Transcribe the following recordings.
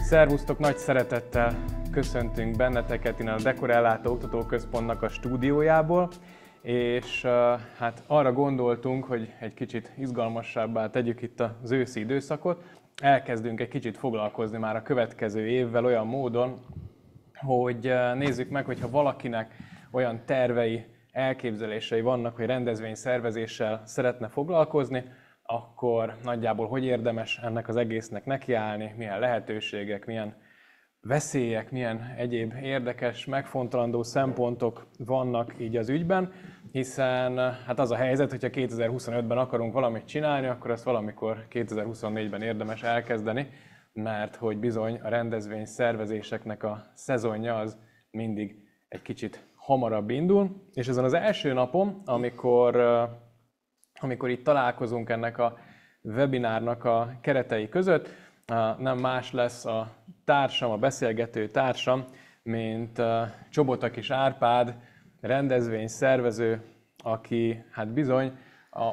Szervusztok, nagy szeretettel köszöntünk benneteket innen a Dekorellátó Oktatóközpontnak a stúdiójából, és hát arra gondoltunk, hogy egy kicsit izgalmasabbá tegyük itt az őszi időszakot. Elkezdünk egy kicsit foglalkozni már a következő évvel olyan módon, hogy nézzük meg, hogyha valakinek olyan tervei, elképzelései vannak, hogy rendezvényszervezéssel szeretne foglalkozni, akkor nagyjából hogy érdemes ennek az egésznek nekiállni, milyen lehetőségek, milyen veszélyek, milyen egyéb érdekes, megfontolandó szempontok vannak így az ügyben, hiszen hát az a helyzet, hogyha 2025-ben akarunk valamit csinálni, akkor ezt valamikor 2024-ben érdemes elkezdeni, mert hogy bizony a rendezvény szervezéseknek a szezonja az mindig egy kicsit hamarabb indul, és ezen az első napon, amikor itt találkozunk ennek a webinárnak a keretei között, nem más lesz a társam, a beszélgető társam, mint Csobotakis Árpád, rendezvényszervező, aki hát bizony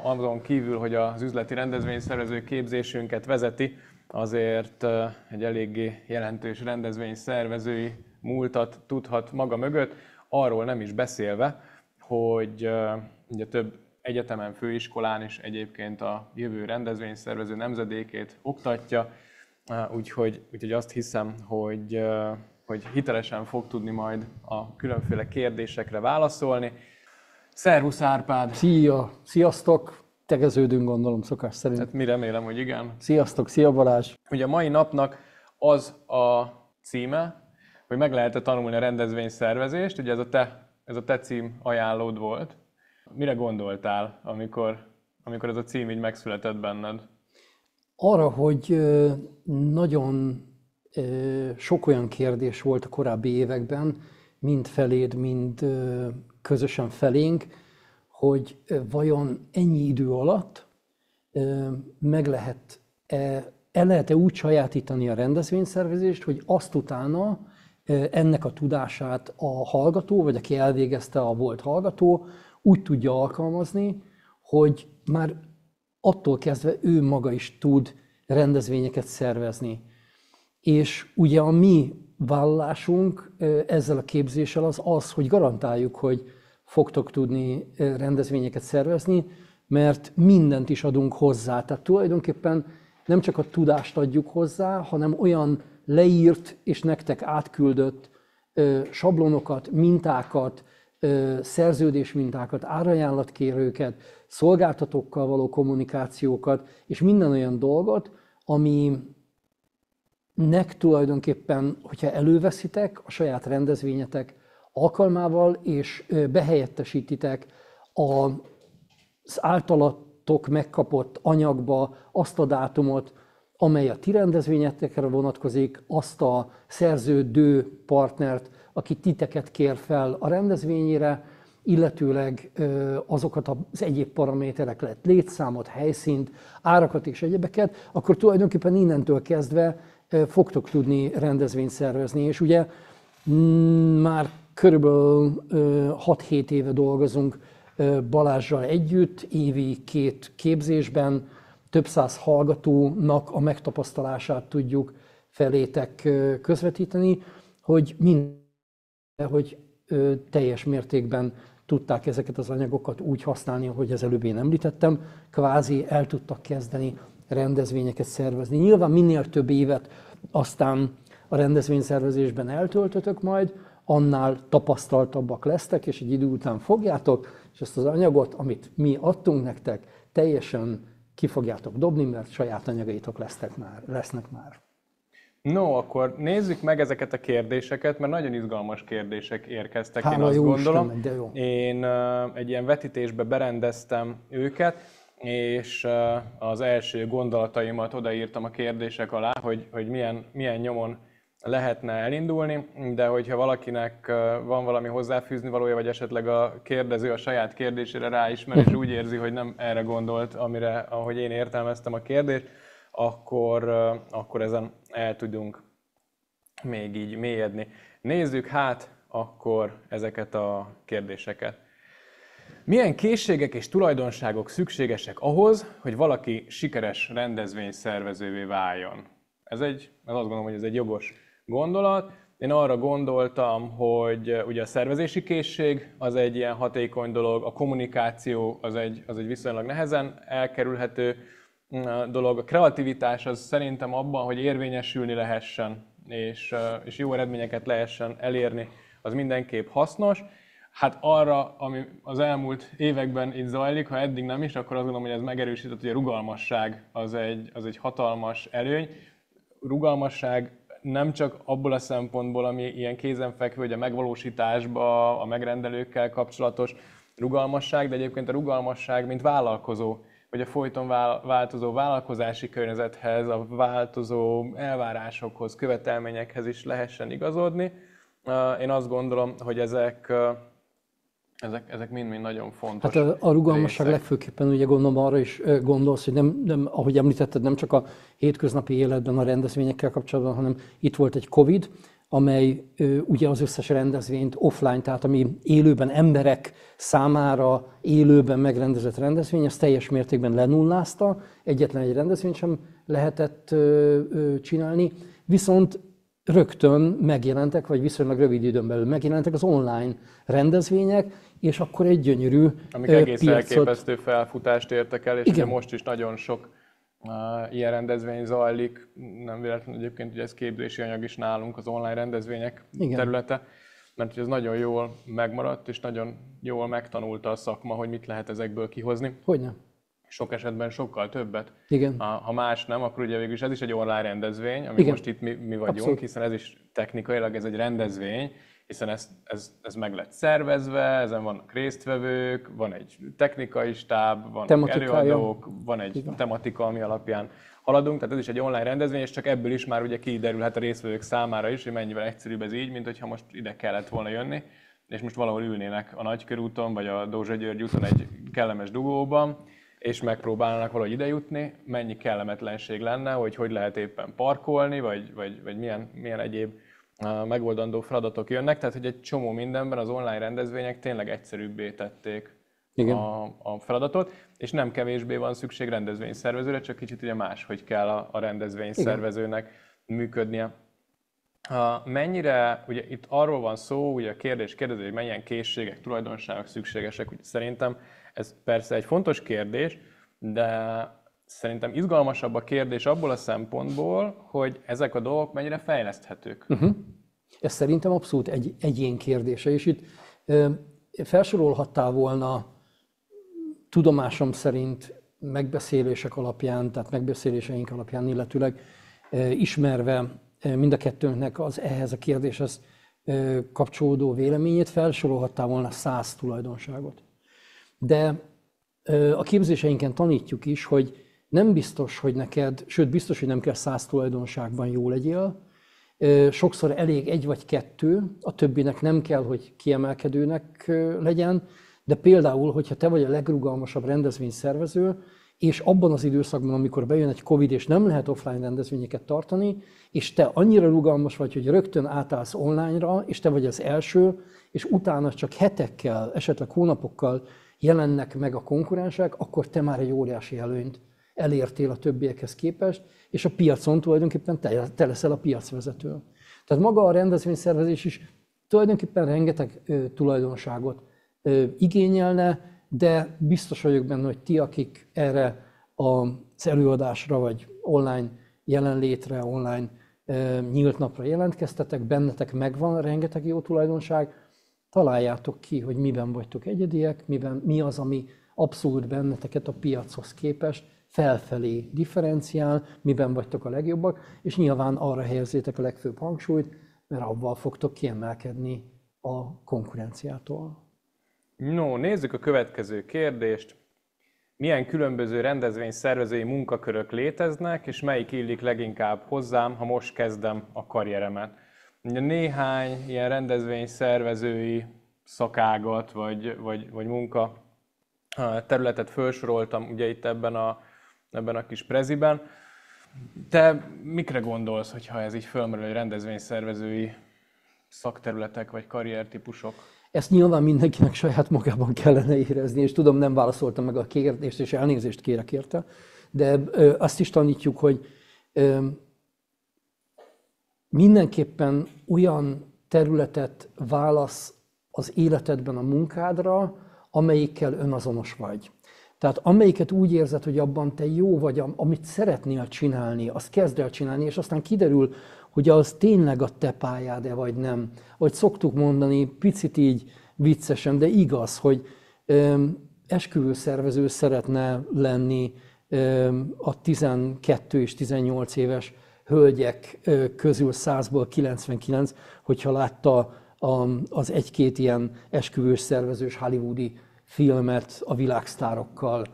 azon kívül, hogy az üzleti rendezvényszervező képzésünket vezeti, azért egy eléggé jelentős rendezvényszervezői múltat tudhat maga mögött, arról nem is beszélve, hogy ugye több egyetemen, főiskolán is egyébként a jövő rendezvényszervező nemzedékét oktatja, úgyhogy azt hiszem, hogy hitelesen fog tudni majd a különféle kérdésekre válaszolni. Szervusz Árpád! Szia! Sziasztok! Tegeződünk, gondolom, szokás szerint. Hát mi remélem, hogy igen. Sziasztok! Szia Balázs! Ugye a mai napnak az a címe, hogy meg lehet-e tanulni a rendezvényszervezést. Ugye ez a te cím ajánlód volt. Mire gondoltál, amikor ez a cím így megszületett benned? Arra, hogy nagyon sok olyan kérdés volt a korábbi években, mind feléd, mind közösen felénk, hogy vajon ennyi idő alatt el lehet-e úgy sajátítani a rendezvényszervezést, hogy azt utána ennek a tudását a hallgató, vagy aki elvégezte, a volt hallgató, úgy tudja alkalmazni, hogy már attól kezdve ő maga is tud rendezvényeket szervezni. És ugye a mi vállalásunk ezzel a képzéssel az, hogy garantáljuk, hogy fogtok tudni rendezvényeket szervezni, mert mindent is adunk hozzá. Tehát tulajdonképpen nem csak a tudást adjuk hozzá, hanem olyan leírt és nektek átküldött sablonokat, mintákat, szerződésmintákat, árajánlatkérőket, szolgáltatókkal való kommunikációkat, és minden olyan dolgot, aminek tulajdonképpen, hogyha előveszitek a saját rendezvényetek alkalmával, és behelyettesítitek az általatok megkapott anyagba azt a dátumot, amely a ti rendezvényetekre vonatkozik, azt a szerződő partnert, aki titeket kér fel a rendezvényére, illetőleg azokat az egyéb paramétereket, létszámot, helyszínt, árakat és egyebeket, akkor tulajdonképpen innentől kezdve fogtok tudni rendezvényt szervezni. És ugye már körülbelül 6-7 éve dolgozunk Balázsral együtt, évi 2 képzésben, több száz hallgatónak a megtapasztalását tudjuk felétek közvetíteni, hogy teljes mértékben tudták ezeket az anyagokat úgy használni, ahogy az előbb én említettem, kvázi el tudtak kezdeni rendezvényeket szervezni. Nyilván minél több évet aztán a rendezvényszervezésben eltöltötök majd, annál tapasztaltabbak lesztek, és egy idő után fogjátok, és ezt az anyagot, amit mi adtunk nektek, teljesen ki fogjátok dobni, mert saját anyagaitok lesznek már. No, akkor nézzük meg ezeket a kérdéseket, mert nagyon izgalmas kérdések érkeztek, én azt jó gondolom. Isten, de jó. Én egy ilyen vetítésbe berendeztem őket, és az első gondolataimat odaírtam a kérdések alá, hogy milyen nyomon lehetne elindulni, de hogyha valakinek van valami hozzáfűzni valója, vagy esetleg a kérdező a saját kérdésére ráismer, és úgy érzi, hogy nem erre gondolt, ahogy én értelmeztem a kérdést, akkor ezen el tudunk még így mélyedni. Nézzük hát akkor ezeket a kérdéseket. Milyen készségek és tulajdonságok szükségesek ahhoz, hogy valaki sikeres rendezvényszervezővé váljon? Ez azt gondolom, hogy ez egy jogos gondolat. Én arra gondoltam, hogy ugye a szervezési készség az egy ilyen hatékony dolog, a kommunikáció az egy viszonylag nehezen elkerülhető dolog. A kreativitás az szerintem abban, hogy érvényesülni lehessen, és jó eredményeket lehessen elérni, az mindenképp hasznos. Hát arra, ami az elmúlt években itt zajlik, ha eddig nem is, akkor azt gondolom, hogy ez megerősített, hogy a rugalmasság az egy hatalmas előny. Rugalmasság nem csak abból a szempontból, ami ilyen kézenfekvő, hogy a megvalósításba, a megrendelőkkel kapcsolatos rugalmasság, de egyébként a rugalmasság, mint vállalkozó, hogy a folyton változó vállalkozási környezethez, a változó elvárásokhoz, követelményekhez is lehessen igazodni. Én azt gondolom, hogy ezek mind-mind nagyon fontos. Hát a rugalmasság legfőképpen ugye gondolom arra is gondolsz, hogy nem, ahogy említetted, nem csak a hétköznapi életben a rendezvényekkel kapcsolatban, hanem itt volt egy Covid, amely ugye az összes rendezvényt offline, tehát ami élőben emberek számára élőben megrendezett rendezvény, ezt teljes mértékben lenullázta, egyetlen egy rendezvényt sem lehetett csinálni, viszont rögtön megjelentek, vagy viszonylag rövid időn belül megjelentek az online rendezvények, és akkor egy gyönyörű amik egész elképesztő felfutást értek el, és ugye most is nagyon sok ilyen rendezvény zajlik, nem véletlenül egyébként, hogy ez képzési anyag is nálunk, az online rendezvények területe, mert hogy ez nagyon jól megmaradt, és nagyon jól megtanulta a szakma, hogy mit lehet ezekből kihozni. Hogyne. Sok esetben sokkal többet. Igen. Ha más nem, akkor ugye végülis ez is egy online rendezvény, ami most itt mi vagyunk, abszolút. Hiszen ez is technikailag ez egy rendezvény, hiszen ez meg lett szervezve, ezen vannak résztvevők, van egy technikai stáb, vannak előadók, van egy tematika, ami alapján haladunk, tehát ez is egy online rendezvény, és csak ebből is már ugye kiderülhet a résztvevők számára is, hogy mennyivel egyszerűbb ez így, mint hogyha most ide kellett volna jönni, és most valahol ülnének a Nagykörúton, vagy a Dózsa-György úton egy kellemes dugóban, és megpróbálnak valahogy idejutni, mennyi kellemetlenség lenne, hogy lehet éppen parkolni, vagy milyen egyéb megoldandó feladatok jönnek. Tehát, hogy egy csomó mindenben az online rendezvények tényleg egyszerűbbé tették a feladatot, és nem kevésbé van szükség rendezvényszervezőre, csak kicsit ugye máshogy kell a rendezvényszervezőnek működnie. Mennyire, ugye itt arról van szó, ugye a kérdező, hogy milyen készségek, tulajdonságok szükségesek, ugye szerintem ez persze egy fontos kérdés, de szerintem izgalmasabb a kérdés abból a szempontból, hogy ezek a dolgok mennyire fejleszthetők. Ez szerintem abszolút egy egyén kérdése, és itt felsorolhattál volna tudomásom szerint megbeszélések alapján, tehát megbeszéléseink alapján, illetőleg ismerve mind a kettőnknek az ehhez a kérdéshez kapcsolódó véleményét, felsorolhattál volna 100 tulajdonságot. De a képzéseinken tanítjuk is, hogy nem biztos, hogy neked, sőt biztos, hogy nem kell 100 tulajdonságban jó legyél. Sokszor elég 1 vagy 2, a többinek nem kell, hogy kiemelkedőnek legyen, de például, hogyha te vagy a legrugalmasabb rendezvényszervező, és abban az időszakban, amikor bejön egy Covid, és nem lehet offline rendezvényeket tartani, és te annyira rugalmas vagy, hogy rögtön átállsz online-ra, és te vagy az első, és utána csak hetekkel, esetleg hónapokkal jelennek meg a konkurensek, akkor te már egy óriási előnyt elértél a többiekhez képest, és a piacon tulajdonképpen te leszel a piacvezető. Tehát maga a rendezvényszervezés is tulajdonképpen rengeteg tulajdonságot igényelne, de biztos vagyok benne, hogy ti, akik erre az előadásra vagy online jelenlétre, online nyílt napra jelentkeztetek, bennetek megvan rengeteg jó tulajdonság, találjátok ki, hogy miben vagytok egyediek, mi az, ami abszolút benneteket a piachoz képest felfelé differenciál, miben vagytok a legjobbak, és nyilván arra helyezzétek a legfőbb hangsúlyt, mert avval fogtok kiemelkedni a konkurenciától. No, nézzük a következő kérdést. Milyen különböző rendezvényszervezői munkakörök léteznek, és melyik illik leginkább hozzám, ha most kezdem a karrieremet? Néhány ilyen rendezvényszervezői szakágat vagy munka területet felsoroltam ugye itt ebben a kis preziben. Te mikre gondolsz, hogyha ez így fölmerül, hogy rendezvényszervezői szakterületek vagy karriertípusok? Ezt nyilván mindenkinek saját magában kellene érezni, és tudom, nem válaszoltam meg a kérdést, és elnézést kérek érte, de azt is tanítjuk, hogy mindenképpen olyan területet válasz az életedben a munkádra, amelyikkel önazonos vagy. Tehát amelyiket úgy érzed, hogy abban te jó vagy, amit szeretnél csinálni, azt kezd el csinálni, és aztán kiderül, hogy az tényleg a te pályád-e vagy nem. Ahogy szoktuk mondani, picit így viccesen, de igaz, hogy esküvőszervező szeretne lenni a 12 és 18 éves hölgyek közül 100-ból 99, hogyha látta az egy-két ilyen esküvős szervezős hollywoodi filmet a világsztárokkal.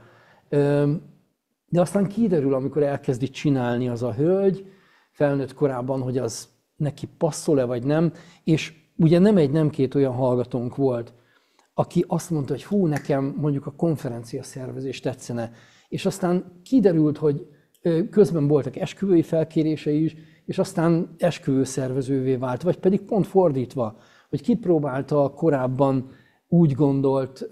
De aztán kiderül, amikor elkezdi csinálni az a hölgy, felnőtt korában, hogy az neki passzol-e vagy nem, és ugye nem két olyan hallgatónk volt, aki azt mondta, hogy hú, nekem mondjuk a konferencia szervezés tetszene. És aztán kiderült, hogy közben voltak esküvői felkérései is, és aztán esküvőszervezővé vált, vagy pedig pont fordítva, hogy kipróbálta korábban úgy gondolt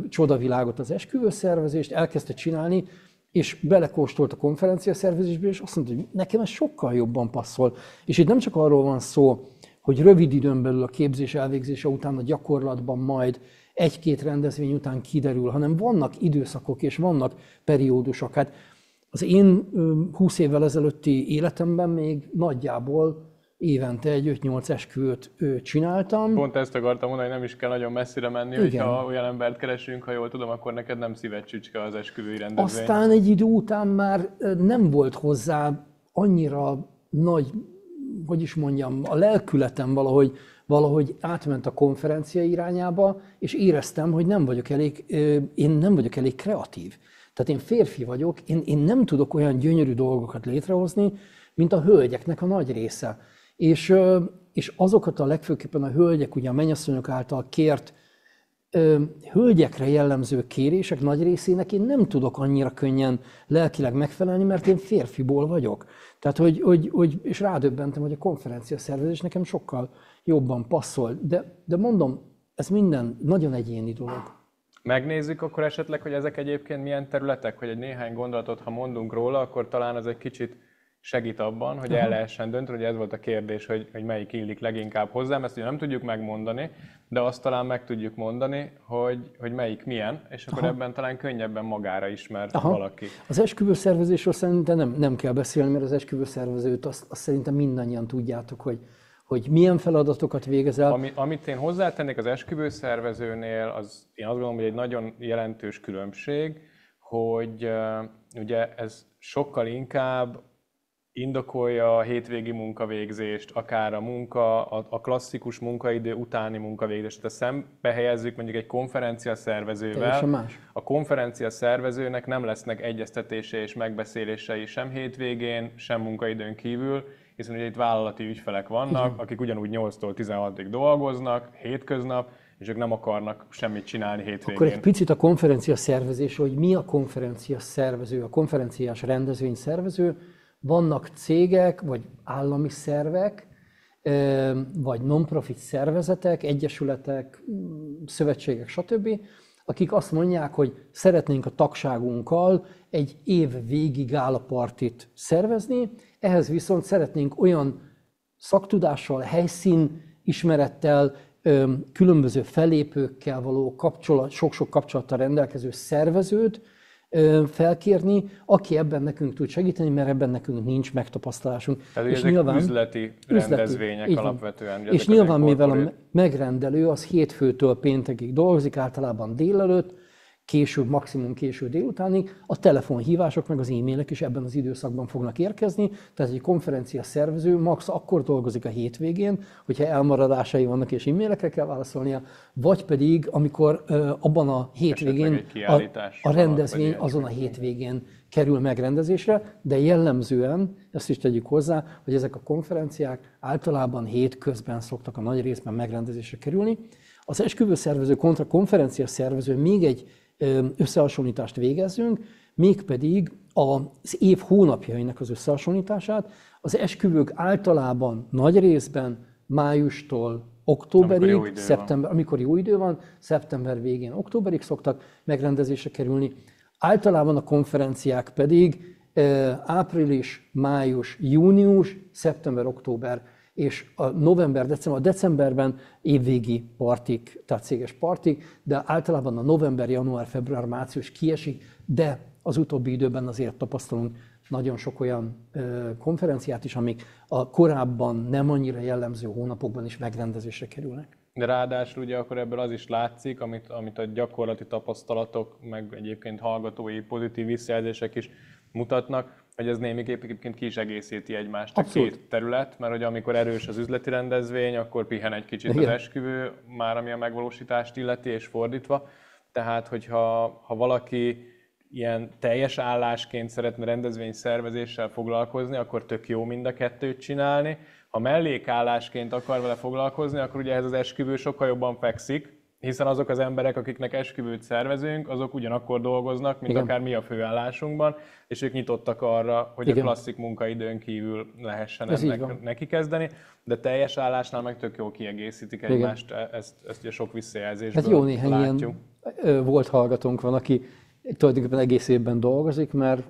csodavilágot az esküvőszervezést, elkezdte csinálni, és belekóstolt a konferenciaszervezésbe, és azt mondta, hogy nekem ez sokkal jobban passzol. És itt nem csak arról van szó, hogy rövid időn belül a képzés elvégzése után a gyakorlatban majd egy-két rendezvény után kiderül, hanem vannak időszakok és vannak periódusok. Hát az én 20 évvel ezelőtti életemben még nagyjából évente egy 5-8 esküvőt csináltam. Pont ezt akartam mondani, hogy nem is kell nagyon messzire menni, hogyha olyan embert keresünk, ha jól tudom, akkor neked nem szíved csücske az esküvői rendezvény. Aztán egy idő után már nem volt hozzá annyira nagy, hogy is mondjam, a lelkületem valahogy átment a konferencia irányába, és éreztem, hogy én nem vagyok elég kreatív. Tehát én férfi vagyok, én nem tudok olyan gyönyörű dolgokat létrehozni, mint a hölgyeknek a nagy része. És azokat a legfőképpen a hölgyek, ugye a mennyasszonyok által kért hölgyekre jellemző kérések nagy részének én nem tudok annyira könnyen lelkileg megfelelni, mert én férfiból vagyok. Tehát, és rádöbbentem, hogy a konferencia szervezés nekem sokkal jobban passzol. De mondom, ez minden nagyon egyéni dolog. Megnézzük akkor esetleg, hogy ezek egyébként milyen területek, hogy egy néhány gondolatot, ha mondunk róla, akkor talán az egy kicsit segít abban, hogy el lehessen dönteni, hogy ez volt a kérdés, hogy melyik illik leginkább hozzám. Ezt ugye nem tudjuk megmondani, de azt talán meg tudjuk mondani, hogy melyik milyen, és akkor ebben talán könnyebben magára ismer valaki. Az esküvőszervezésről szerintem nem kell beszélni, mert az esküvőszervezőt azt szerintem mindannyian tudjátok, hogy milyen feladatokat végez el. Amit én hozzátennék az esküvőszervezőnél, én azt gondolom, hogy egy nagyon jelentős különbség, hogy ugye ez sokkal inkább indokolja a hétvégi munkavégzést, akár a klasszikus munkaidő utáni munkavégzést. Tehát szembe helyezzük mondjuk egy konferencia szervezővel. A konferencia szervezőnek nem lesznek egyeztetése és megbeszélései sem hétvégén, sem munkaidőn kívül, hiszen ugye itt vállalati ügyfelek vannak, akik ugyanúgy 8-tól 16-ig dolgoznak, hétköznap, és ők nem akarnak semmit csinálni hétvégén. Akkor egy picit a konferencia szervezés, hogy mi a konferencia szervező, a konferenciás rendezvény szervező. Vannak cégek, vagy állami szervek, vagy non-profit szervezetek, egyesületek, szövetségek, stb., akik azt mondják, hogy szeretnénk a tagságunkkal egy év végi gálapartit szervezni, ehhez viszont szeretnénk olyan szaktudással, helyszínismerettel, különböző fellépőkkel való sok-sok kapcsolattal rendelkező szervezőt felkérni, aki ebben nekünk tud segíteni, mert ebben nekünk nincs megtapasztalásunk. Tehát és ezek nyilván, üzleti rendezvények alapvetően. És nyilván, mivel a megrendelő az hétfőtől péntekig dolgozik, általában délelőtt, később, maximum késő délutánig, a telefonhívások meg az e-mailek is ebben az időszakban fognak érkezni, tehát egy konferencia szervező max. Akkor dolgozik a hétvégén, hogyha elmaradásai vannak és e-mailekre kell válaszolnia, vagy pedig amikor abban a hétvégén a rendezvény azon a hétvégén kerül megrendezésre, de jellemzően, ezt is tegyük hozzá, hogy ezek a konferenciák általában hétközben szoktak a nagy részben megrendezésre kerülni. Az esküvőszervező kontra konferencia szervező még egy összehasonlítást végezzünk, mégpedig az év hónapjainak az összehasonlítását. Az esküvők általában nagy részben májustól októberig, amikor jó idő van, szeptember végén, októberig szoktak megrendezésre kerülni. Általában a konferenciák pedig április, május, június, szeptember, október És a decemberben évvégi partik, tehát céges partik, de általában a november, január, február, március kiesik, de az utóbbi időben azért tapasztalunk nagyon sok olyan konferenciát is, amik a korábban nem annyira jellemző hónapokban is megrendezésre kerülnek. De ráadásul ugye akkor ebből az is látszik, amit a gyakorlati tapasztalatok, meg egyébként hallgatói pozitív visszajelzések is mutatnak, hogy ez némiképp egyébként ki is egészíti egymást a két terület, mert hogy amikor erős az üzleti rendezvény, akkor pihen egy kicsit az esküvő, már ami a megvalósítást illeti, és fordítva. Tehát, hogyha valaki ilyen teljes állásként szeretne rendezvényszervezéssel foglalkozni, akkor tök jó mind a kettőt csinálni. Ha mellékállásként akar vele foglalkozni, akkor ugye ez az esküvő sokkal jobban fekszik, hiszen azok az emberek, akiknek esküvőt szervezünk, azok ugyanakkor dolgoznak, mint akár mi a főállásunkban, és ők nyitottak arra, hogy a klasszik munkaidőn kívül lehessen ennek neki kezdeni, de teljes állásnál meg tök jól kiegészítik egymást, ezt ugye sok visszajelzésből jó néhány látjuk. Ilyen volt hallgatónk van, aki tulajdonképpen egész évben dolgozik, mert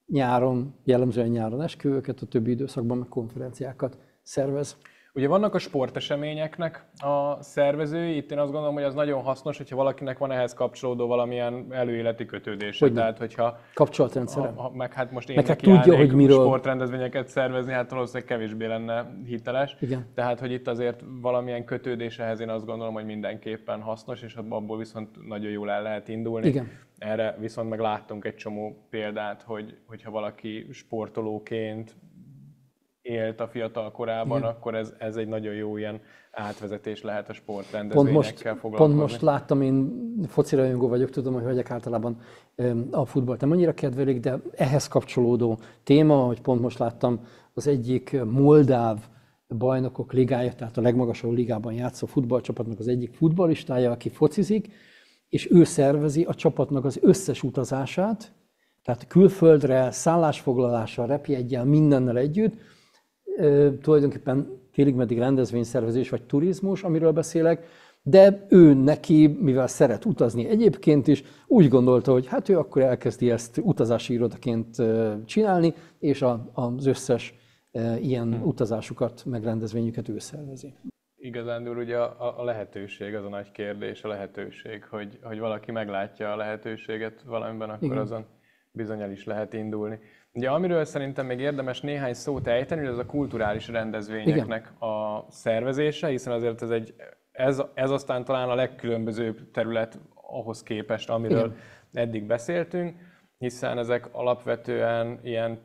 nyáron, jellemzően nyáron esküvőket, a többi időszakban meg konferenciákat szervez. Ugye vannak a sporteseményeknek a szervezői, itt én azt gondolom, hogy az nagyon hasznos, hogyha valakinek van ehhez kapcsolódó valamilyen előéleti kötődése. Tehát, hogyha kapcsolatrendszerem. Meg hát most én neki tudja, hogy miről sportrendezvényeket szervezni, hát valószínűleg kevésbé lenne hiteles. Igen. Tehát, hogy itt azért valamilyen kötődés ehhez én azt gondolom, hogy mindenképpen hasznos, és abból viszont nagyon jól el lehet indulni. Igen. Erre viszont meg láttunk egy csomó példát, hogyha valaki sportolóként élt a fiatal korában, akkor ez egy nagyon jó ilyen átvezetés lehet a sportrendezvényekkel foglalkozni. Pont most láttam, én foci rajongó vagyok, tudom, hogy hölgyek általában a futballt nem annyira kedvelik, de ehhez kapcsolódó téma, hogy pont most láttam az egyik moldáv bajnokok ligája, tehát a legmagasabb ligában játszó futballcsapatnak az egyik futballistája, aki focizik, és ő szervezi a csapatnak az összes utazását, tehát külföldre, szállásfoglalással, repjeggyel, mindennel együtt, tulajdonképpen félig-meddig rendezvényszervezés vagy turizmus, amiről beszélek, de ő neki, mivel szeret utazni egyébként is, úgy gondolta, hogy hát ő akkor elkezdi ezt utazási irodaként csinálni, és az összes ilyen utazásukat, meg rendezvényüket ő szervezi. Igazán ugye a lehetőség az a nagy kérdés, a lehetőség, hogy valaki meglátja a lehetőséget valamiben, akkor azon bizony el is lehet indulni. Ugye amiről szerintem még érdemes néhány szót ejteni, ez a kulturális rendezvényeknek a szervezése, hiszen azért ez aztán talán a legkülönbözőbb terület ahhoz képest, amiről eddig beszéltünk, hiszen ezek alapvetően ilyen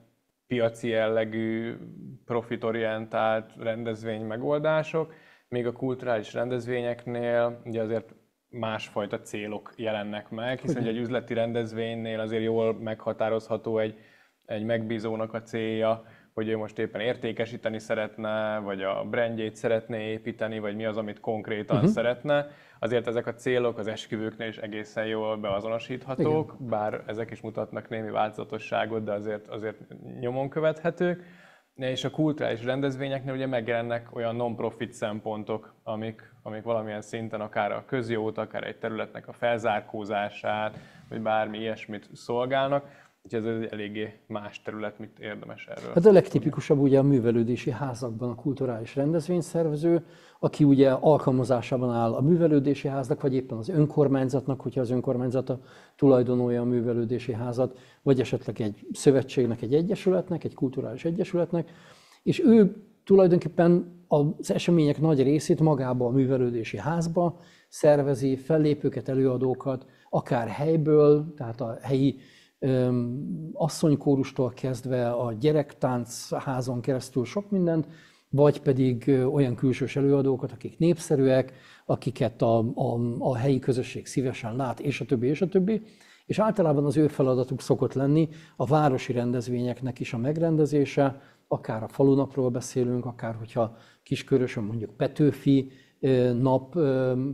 piaci jellegű, profitorientált rendezvény megoldások, még a kulturális rendezvényeknél ugye azért másfajta célok jelennek meg, hiszen egy üzleti rendezvénynél azért jól meghatározható egy megbízónak a célja, hogy ő most éppen értékesíteni szeretne, vagy a brandjét szeretné építeni, vagy mi az, amit konkrétan szeretne. Azért ezek a célok az esküvőknél is egészen jól beazonosíthatók, bár ezek is mutatnak némi változatosságot, de azért nyomon követhetők. És a kulturális rendezvényeknél ugye megjelennek olyan non-profit szempontok, amik valamilyen szinten akár a közjót, akár egy területnek a felzárkózását, vagy bármi ilyesmit szolgálnak. Úgyhogy ez egy eléggé más terület, mit érdemes erről. Hát a legtipikusabb ugye a művelődési házakban a kulturális rendezvényszervező, aki ugye alkalmazásában áll a művelődési háznak, vagy éppen az önkormányzatnak, hogyha az önkormányzata tulajdonolja a művelődési házat, vagy esetleg egy szövetségnek, egy egyesületnek, egy kulturális egyesületnek, és ő tulajdonképpen az események nagy részét magába a művelődési házba szervezi, fellépőket, előadókat, akár helyből, tehát a helyi asszonykórustól kezdve a gyerektáncházon keresztül sok mindent, vagy pedig olyan külsős előadókat, akik népszerűek, akiket a helyi közösség szívesen lát, és a többi, és a többi. És általában az ő feladatuk szokott lenni a városi rendezvényeknek is a megrendezése, akár a falunapról beszélünk, akár hogyha Kiskörösön mondjuk Petőfi nap,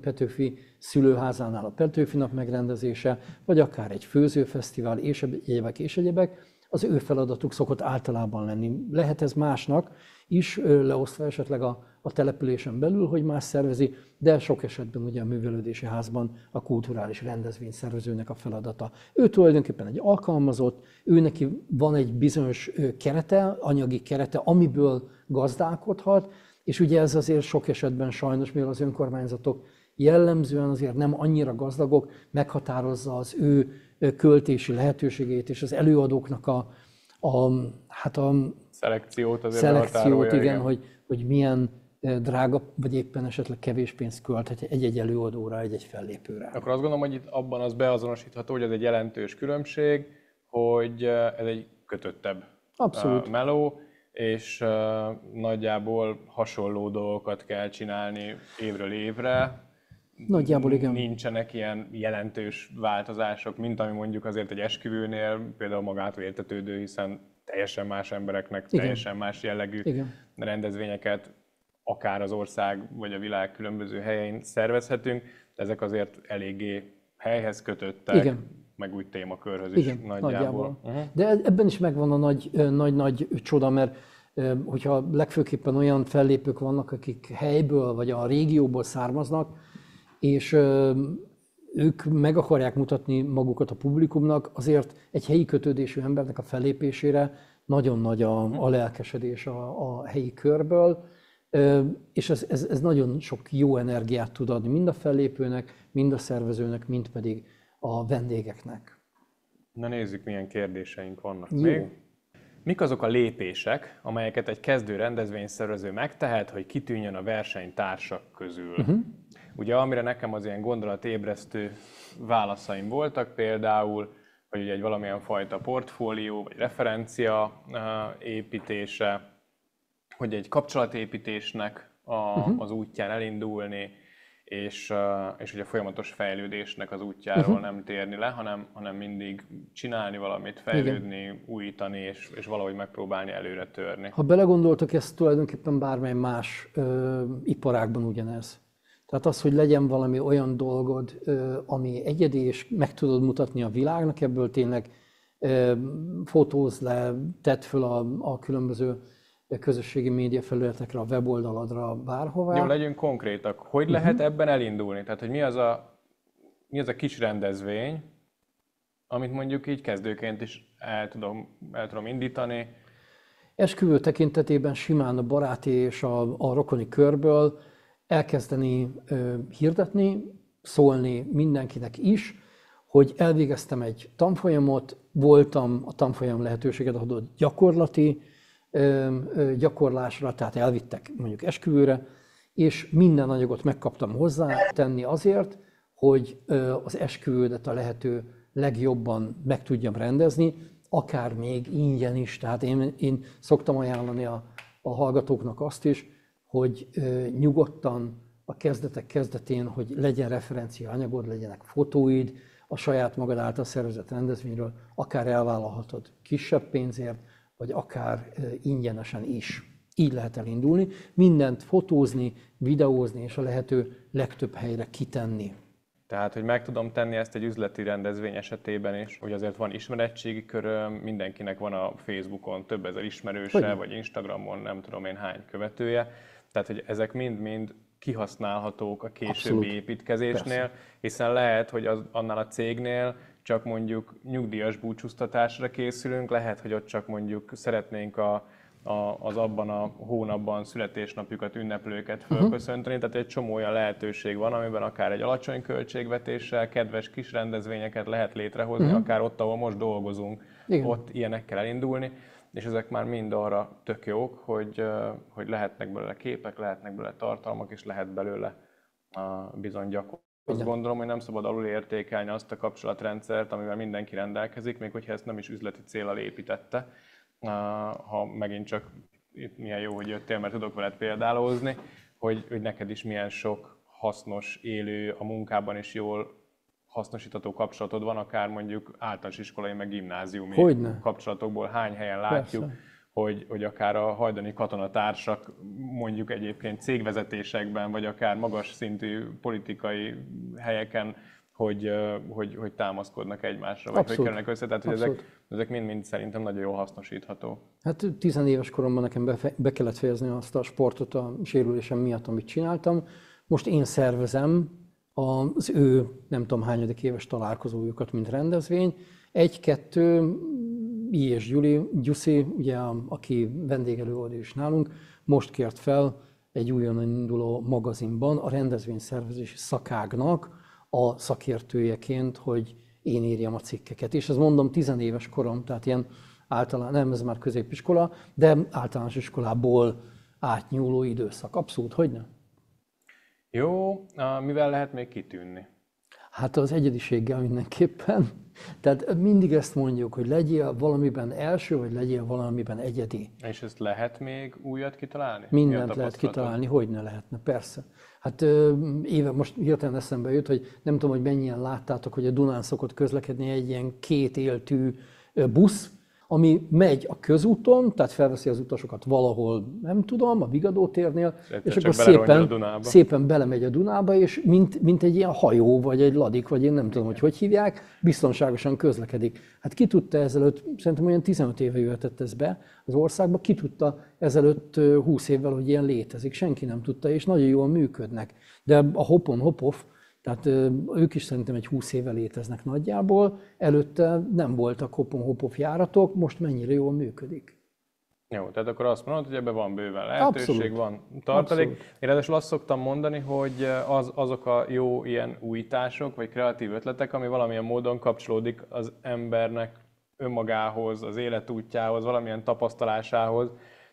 Petőfi szülőházánál a Petőfi nap megrendezése, vagy akár egy főzőfesztivál, és egyebek, az ő feladatuk szokott általában lenni. Lehet ez másnak is, leosztva esetleg a településen belül, hogy más szervezi, de sok esetben ugye a művelődési házban a kulturális rendezvényszervezőnek a feladata. Ő tulajdonképpen egy alkalmazott, ő neki van egy bizonyos kerete, anyagi kerete, amiből gazdálkodhat, És ugye ez azért sok esetben sajnos, mivel az önkormányzatok jellemzően azért nem annyira gazdagok, meghatározza az ő költési lehetőségét és az előadóknak a szelekciót azért szelekciót, igen, hogy milyen drága, vagy éppen esetleg kevés pénzt költhet egy-egy előadóra, egy-egy fellépőre. Akkor azt gondolom, hogy itt abban az beazonosítható, hogy ez egy jelentős különbség, hogy ez egy kötöttebb meló, és nagyjából hasonló dolgokat kell csinálni évről évre. Nagyjából igen. Nincsenek ilyen jelentős változások, mint ami mondjuk azért egy esküvőnél például magától értetődő, hiszen teljesen más embereknek, teljesen más jellegű rendezvényeket akár az ország vagy a világ különböző helyein szervezhetünk, de ezek azért eléggé helyhez kötöttek, meg úgy témakörhöz is nagyjából. De ebben is megvan a nagy csoda, mert hogyha legfőképpen olyan fellépők vannak, akik helyből vagy a régióból származnak, és ők meg akarják mutatni magukat a publikumnak, azért egy helyi kötődésű embernek a fellépésére nagyon nagy a lelkesedés a helyi körből, és ez nagyon sok jó energiát tud adni mind a fellépőnek, mind a szervezőnek, mind pedig a vendégeknek. Na nézzük, milyen kérdéseink vannak még. Mik azok a lépések, amelyeket egy kezdő rendezvényszervező megtehet, hogy kitűnjön a versenytársak közül? Ugye amire nekem az ilyen gondolatébresztő válaszaim voltak, például, hogy ugye egy valamilyen fajta portfólió vagy referencia építése, hogy egy kapcsolatépítésnek az útján elindulni, és hogy a folyamatos fejlődésnek az útjáról nem térni le, hanem mindig csinálni valamit, fejlődni, újítani, és valahogy megpróbálni előre törni. Ha belegondoltak, ez tulajdonképpen bármely más iparágban ugyanez. Tehát az, hogy legyen valami olyan dolgod, ami egyedi, és meg tudod mutatni a világnak, ebből tényleg fotózz le, tedd föl a különböző közösségi média felületekre, a weboldaladra, bárhová. Jó, legyünk konkrétak. Hogy lehet ebben elindulni? Tehát, hogy mi az a kis rendezvény, amit mondjuk így kezdőként is el tudom indítani? Esküvő tekintetében simán a baráti és a rokoni körből elkezdeni hirdetni, szólni mindenkinek is, hogy elvégeztem egy tanfolyamot, voltam a tanfolyam lehetőséget adott gyakorlati gyakorlásra, tehát elvittek mondjuk esküvőre, és minden anyagot megkaptam hozzá tenni azért, hogy az esküvődet a lehető legjobban meg tudjam rendezni, akár még ingyen is. Tehát én szoktam ajánlani a hallgatóknak azt is, hogy nyugodtan a kezdetek kezdetén, hogy legyen referencia anyagod, legyenek fotóid a saját magad által szervezett rendezvényről, akár elvállalhatod kisebb pénzért, vagy akár ingyenesen is. Így lehet elindulni, mindent fotózni, videózni, és a lehető legtöbb helyre kitenni. Tehát, hogy meg tudom tenni ezt egy üzleti rendezvény esetében is, hogy azért van ismeretségi köröm, mindenkinek van a Facebookon több ezer ismerőse, vagy Instagramon nem tudom én hány követője. Tehát, hogy ezek mind-mind kihasználhatók a későbbi építkezésnél, hiszen lehet, hogy annál a cégnél csak mondjuk nyugdíjas búcsúztatásra készülünk, lehet, hogy ott csak mondjuk szeretnénk az abban a hónapban születésnapjukat, ünneplőket fölköszönteni, tehát egy csomó olyan lehetőség van, amiben akár egy alacsony költségvetéssel kedves kis rendezvényeket lehet létrehozni, akár ott, ahol most dolgozunk, ott ilyenekkel elindulni, és ezek már mind arra tök jók, hogy lehetnek belőle képek, lehetnek belőle tartalmak, és lehet belőle bizony gyakorlás. Azt gondolom, hogy nem szabad alulértékelni azt a kapcsolatrendszert, amivel mindenki rendelkezik, még hogyha ezt nem is üzleti céllal építette. Ha megint csak itt milyen jó, hogy jöttél, mert tudok veled példálózni, hogy neked is milyen sok hasznos, élő, a munkában is jól hasznosítható kapcsolatod van, akár mondjuk általános iskolai, meg gimnáziumi kapcsolatokból hány helyen látjuk, hogy akár a hajdani katonatársak mondjuk egyébként cégvezetésekben, vagy akár magas szintű politikai helyeken, hogy támaszkodnak egymásra, vagy hogy kerülnek össze. Tehát hogy ezek mind-mind szerintem nagyon jól hasznosítható. Hát 10 éves koromban nekem be kellett fejezni azt a sportot a sérülésem miatt, amit csináltam. Most én szervezem az ő nem tudom hányadik éves találkozójukat, mint rendezvény. 1-2 I és Gyuszi, ugye, aki vendégelőadó is nálunk, most kért fel egy újonnan induló magazinban a rendezvényszervezési szakágnak a szakértőjeként, hogy én írjam a cikkeket. És ezt mondom 10 éves korom, tehát ilyen általán, nem ez már középiskola, de általános iskolából átnyúló időszak. Abszolút, hogy nem? Jó, mivel lehet még kitűnni? Hát az egyediséggel mindenképpen. Tehát mindig ezt mondjuk, hogy legyél valamiben első, vagy legyél valamiben egyedi. És ezt lehet még újat kitalálni? Mindent lehet kitalálni, hogy ne lehetne, persze. Hát most hirtelen eszembe jut, hogy nem tudom, hogy mennyien láttátok, hogy a Dunán szokott közlekedni egy ilyen kétéltű busz, ami megy a közúton, tehát felveszi az utasokat valahol, nem tudom, a Vigadó térnél, és akkor szépen belemegy a Dunába, és mint egy ilyen hajó, vagy egy ladik, vagy én nem tudom, hogy hívják, biztonságosan közlekedik. Hát ki tudta ezelőtt, szerintem olyan 15 éve jöhetett ez be az országba, ki tudta ezelőtt 20 évvel, hogy ilyen létezik, senki nem tudta, és nagyon jól működnek. De a Hopon Hopov, tehát ők is szerintem egy 20 éve léteznek nagyjából, előtte nem voltak Hopon-Hopov járatok, most mennyire jól működik. Jó, tehát akkor azt mondod, hogy ebben van bőven lehetőség, abszolút. Van tartalék. Abszolút. Én ráadásul azt szoktam mondani, hogy azok a jó ilyen újítások, vagy kreatív ötletek, ami valamilyen módon kapcsolódik az embernek önmagához, az életútjához, valamilyen tapasztalásához,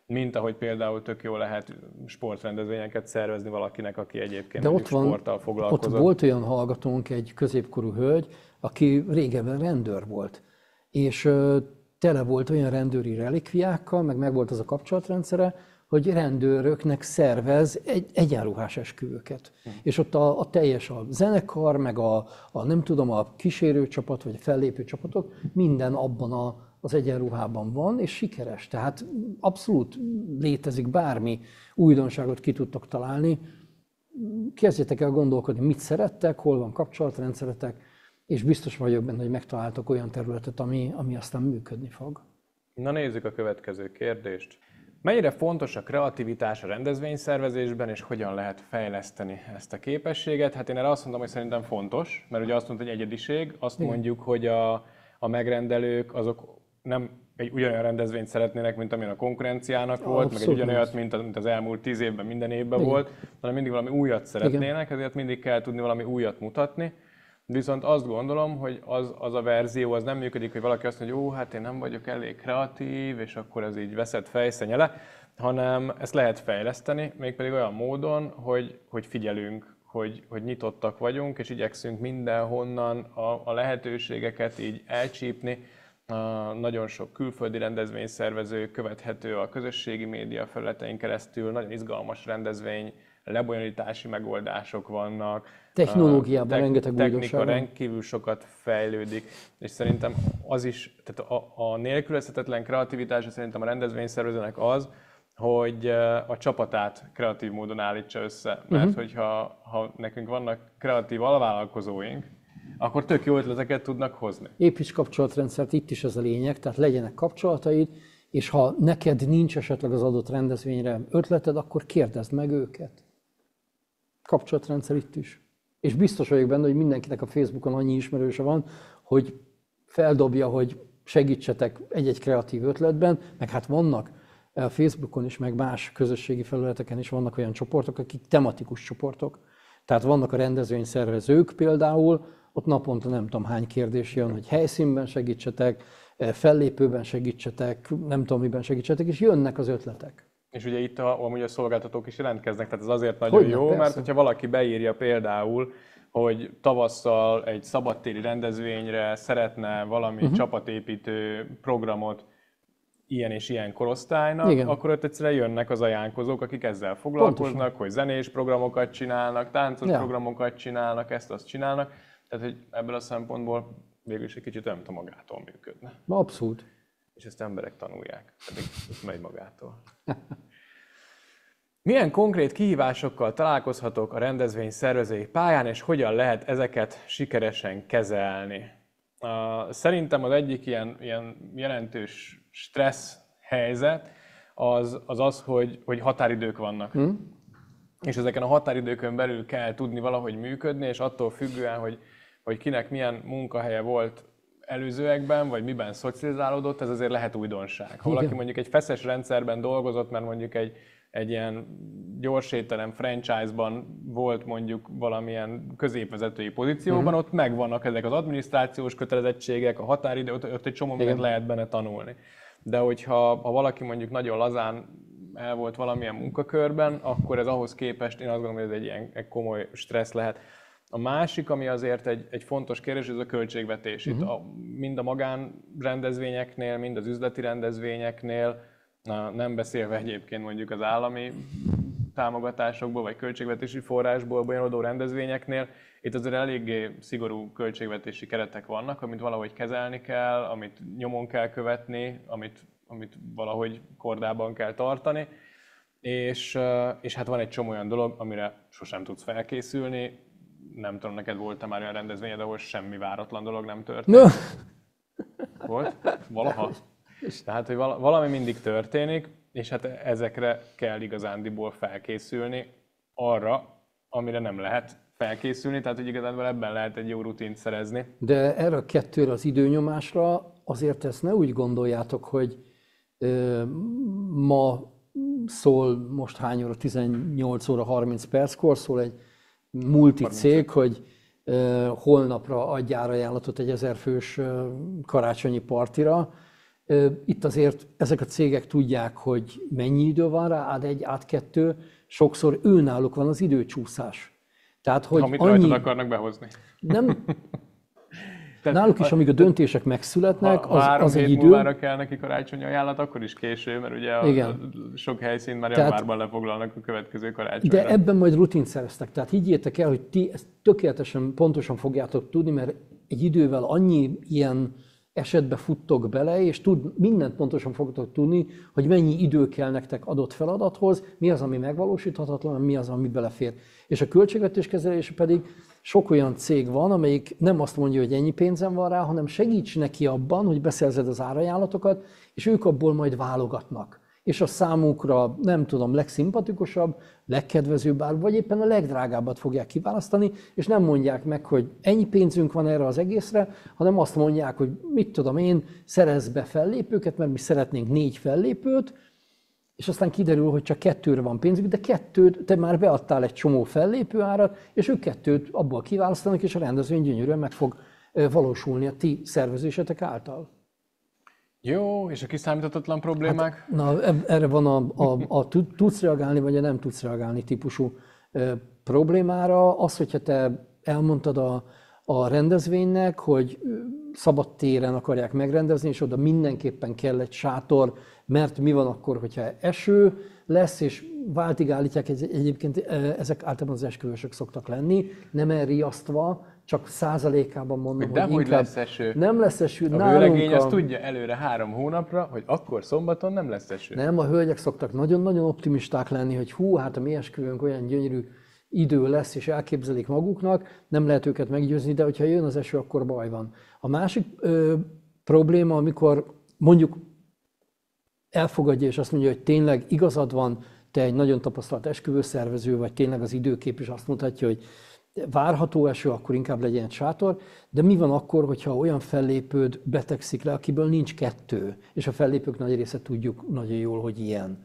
mint ahogy például tök jó lehet sportrendezvényeket szervezni valakinek, aki egyébként sporttal foglalkozott. Ott volt olyan hallgatónk, egy középkorú hölgy, aki régebben rendőr volt, és tele volt olyan rendőri relikviákkal, meg volt az a kapcsolatrendszere, hogy rendőröknek szervez egyenruhás esküvőket. És ott a teljes a zenekar, meg a nem tudom, a kísérőcsapat, vagy a fellépő csapatok, minden abban az egyenruhában van, és sikeres. Tehát abszolút létezik, bármi újdonságot ki tudtok találni. Kezdjetek el gondolkodni, mit szerettek, hol van kapcsolatrendszeretek, és biztos vagyok benne, hogy megtaláltok olyan területet, ami aztán működni fog. Na nézzük a következő kérdést. Mennyire fontos a kreativitás a rendezvényszervezésben, és hogyan lehet fejleszteni ezt a képességet? Hát én erre azt mondom, hogy szerintem fontos, mert ugye azt mondta, hogy egyediség, azt mondjuk, hogy a megrendelők azok nem egy ugyanolyan rendezvényt szeretnének, mint amilyen a konkurenciának volt, meg egy ugyanolyat, mint az elmúlt 10 évben minden évben volt, hanem mindig valami újat szeretnének, ezért mindig kell tudni valami újat mutatni. Viszont azt gondolom, hogy az a verzió az nem működik, hogy valaki azt mondja, hogy jó, hát én nem vagyok elég kreatív, és akkor ez így veszett fejszenyele, hanem ezt lehet fejleszteni, mégpedig olyan módon, hogy figyelünk, hogy nyitottak vagyunk, és igyekszünk mindenhonnan a lehetőségeket így elcsípni. Nagyon sok külföldi rendezvényszervező követhető a közösségi média felületein keresztül, nagyon izgalmas rendezvény, lebonyolítási megoldások vannak. Technológiában rengeteg újdonság. Technika rendkívül sokat fejlődik, és szerintem az is, tehát a nélkülözhetetlen kreativitása szerintem a rendezvényszervezőnek az, hogy a csapatát kreatív módon állítsa össze. Mert hogyha nekünk vannak kreatív alvállalkozóink, akkor tök jó ötleteket tudnak hozni. Építs kapcsolatrendszert, itt is ez a lényeg, tehát legyenek kapcsolataid, és ha neked nincs esetleg az adott rendezvényre ötleted, akkor kérdezd meg őket. Kapcsolatrendszer itt is. És biztos vagyok benne, hogy mindenkinek a Facebookon annyi ismerőse van, hogy feldobja, hogy segítsetek egy-egy kreatív ötletben, meg hát vannak a Facebookon is, meg más közösségi felületeken is vannak olyan csoportok, akik tematikus csoportok. Tehát vannak a rendezvényszervezők például, ott naponta nem tudom hány kérdés jön, hogy helyszínben segítsetek, fellépőben segítsetek, nem tudom miben segítsetek, és jönnek az ötletek. És ugye itt amúgy a szolgáltatók is jelentkeznek, tehát ez azért nagyon jó, persze. Mert hogyha valaki beírja például, hogy tavasszal egy szabadtéri rendezvényre szeretne valami csapatépítő programot ilyen és ilyen korosztálynak, igen, akkor ott egyszerűen jönnek az ajánlkozók, akik ezzel foglalkoznak, pontosan, hogy zenés programokat csinálnak, táncos programokat csinálnak, ezt-azt csinálnak. Tehát, hogy ebből a szempontból végül is egy kicsit nem tud magától működne. Abszolút. És ezt emberek tanulják, pedig megy magától. Milyen konkrét kihívásokkal találkozhatok a rendezvény szervezői pályán, és hogyan lehet ezeket sikeresen kezelni? Szerintem az egyik ilyen jelentős stressz helyzet az, hogy határidők vannak. És ezeken a határidőkön belül kell tudni valahogy működni, és attól függően, hogy kinek milyen munkahelye volt előzőekben, vagy miben szocializálódott, ez azért lehet újdonság. Ha valaki mondjuk egy feszes rendszerben dolgozott, mert mondjuk egy egy ilyen gyors étterem franchise-ban volt mondjuk valamilyen középvezetői pozícióban, ott megvannak ezek az adminisztrációs kötelezettségek, a határidő, ott egy csomó mindent lehet benne tanulni. De hogyha valaki mondjuk nagyon lazán el volt valamilyen munkakörben, akkor ez ahhoz képest én azt gondolom, hogy ez egy ilyen komoly stressz lehet. A másik, ami azért egy fontos kérdés, ez a költségvetés. Itt mind a magánrendezvényeknél, mind az üzleti rendezvényeknél, nem beszélve egyébként mondjuk az állami támogatásokból, vagy költségvetési forrásból bonyolódó rendezvényeknél, itt azért eléggé szigorú költségvetési keretek vannak, amit valahogy kezelni kell, amit nyomon kell követni, amit valahogy kordában kell tartani. És hát van egy csomó olyan dolog, amire sosem tudsz felkészülni. Nem tudom, neked volt-e már olyan rendezvényed, ahol semmi váratlan dolog nem történt? Volt? Valaha? Tehát, hogy valami mindig történik, és hát ezekre kell igazándiból felkészülni arra, amire nem lehet felkészülni, tehát hogy igazándiból ebben lehet egy jó rutint szerezni. De erre a kettőre, az időnyomásra azért ezt ne úgy gondoljátok, hogy ma szól, most hány óra, 18 óra 30 perckor szól egy multicég, hogy holnapra adjál ajánlatot egy 1000 fős karácsonyi partira. Itt azért ezek a cégek tudják, hogy mennyi idő van rá, át egy, át kettő, sokszor őnáluk van az időcsúszás. Tehát, hogy amit rajtad akarnak behozni. Nem. Náluk is, amíg a döntések megszületnek, az egy idő. Múlvára kell neki karácsonyi ajánlat, akkor is késő, mert ugye sok helyszínt már januárban lefoglalnak a következő karácsonyra. De ebben majd rutint szereztek. Tehát higgyétek el, hogy ti ezt tökéletesen, pontosan fogjátok tudni, mert egy idővel annyi ilyen esetbe futtok bele, és mindent pontosan fogtok tudni, hogy mennyi idő kell nektek adott feladathoz, mi az, ami megvalósíthatatlan, mi az, ami belefér. És a költségvetés kezelése pedig sok olyan cég van, amelyik nem azt mondja, hogy ennyi pénzem van rá, hanem segíts neki abban, hogy beszerzed az árajánlatokat, és ők abból majd válogatnak. És a számukra, nem tudom, legszimpatikusabb, legkedvezőbb ár, vagy éppen a legdrágábbat fogják kiválasztani, és nem mondják meg, hogy ennyi pénzünk van erre az egészre, hanem azt mondják, hogy mit tudom én, szerezz be fellépőket, mert mi szeretnénk 4 fellépőt, és aztán kiderül, hogy csak 2-re van pénzük, de 2-t, te már beadtál egy csomó fellépő árat, és ők 2-t abból kiválasztanak, és a rendezvény gyönyörűen meg fog valósulni a ti szervezésetek által. Jó, és a kiszámíthatatlan problémák? Hát, na, erre van a tudsz reagálni, vagy a nem tudsz reagálni típusú problémára. Az, hogyha te elmondtad a rendezvénynek, hogy szabadtéren akarják megrendezni, és oda mindenképpen kell egy sátor, mert mi van akkor, hogyha eső lesz, és váltig állítják, egyébként ezek általában az esküvősök szoktak lenni, nem elriasztva, csak százalékában mondom, hogy inkább lesz eső. Nem lesz eső. A vőlegény azt tudja előre 3 hónapra, hogy akkor szombaton nem lesz eső. Nem, a hölgyek szoktak nagyon-nagyon optimisták lenni, hogy hú, hát a mi esküvőnk olyan gyönyörű idő lesz, és elképzelik maguknak, nem lehet őket meggyőzni, de hogyha jön az eső, akkor baj van. A másik probléma, amikor mondjuk elfogadja, és azt mondja, hogy tényleg igazad van, te egy nagyon tapasztalt esküvőszervező, vagy tényleg az időkép is azt mutatja, hogy várható eső, akkor inkább legyen sátor, de mi van akkor, hogyha olyan fellépőd betegszik le, akiből nincs 2, és a fellépők nagy része tudjuk nagyon jól, hogy ilyen.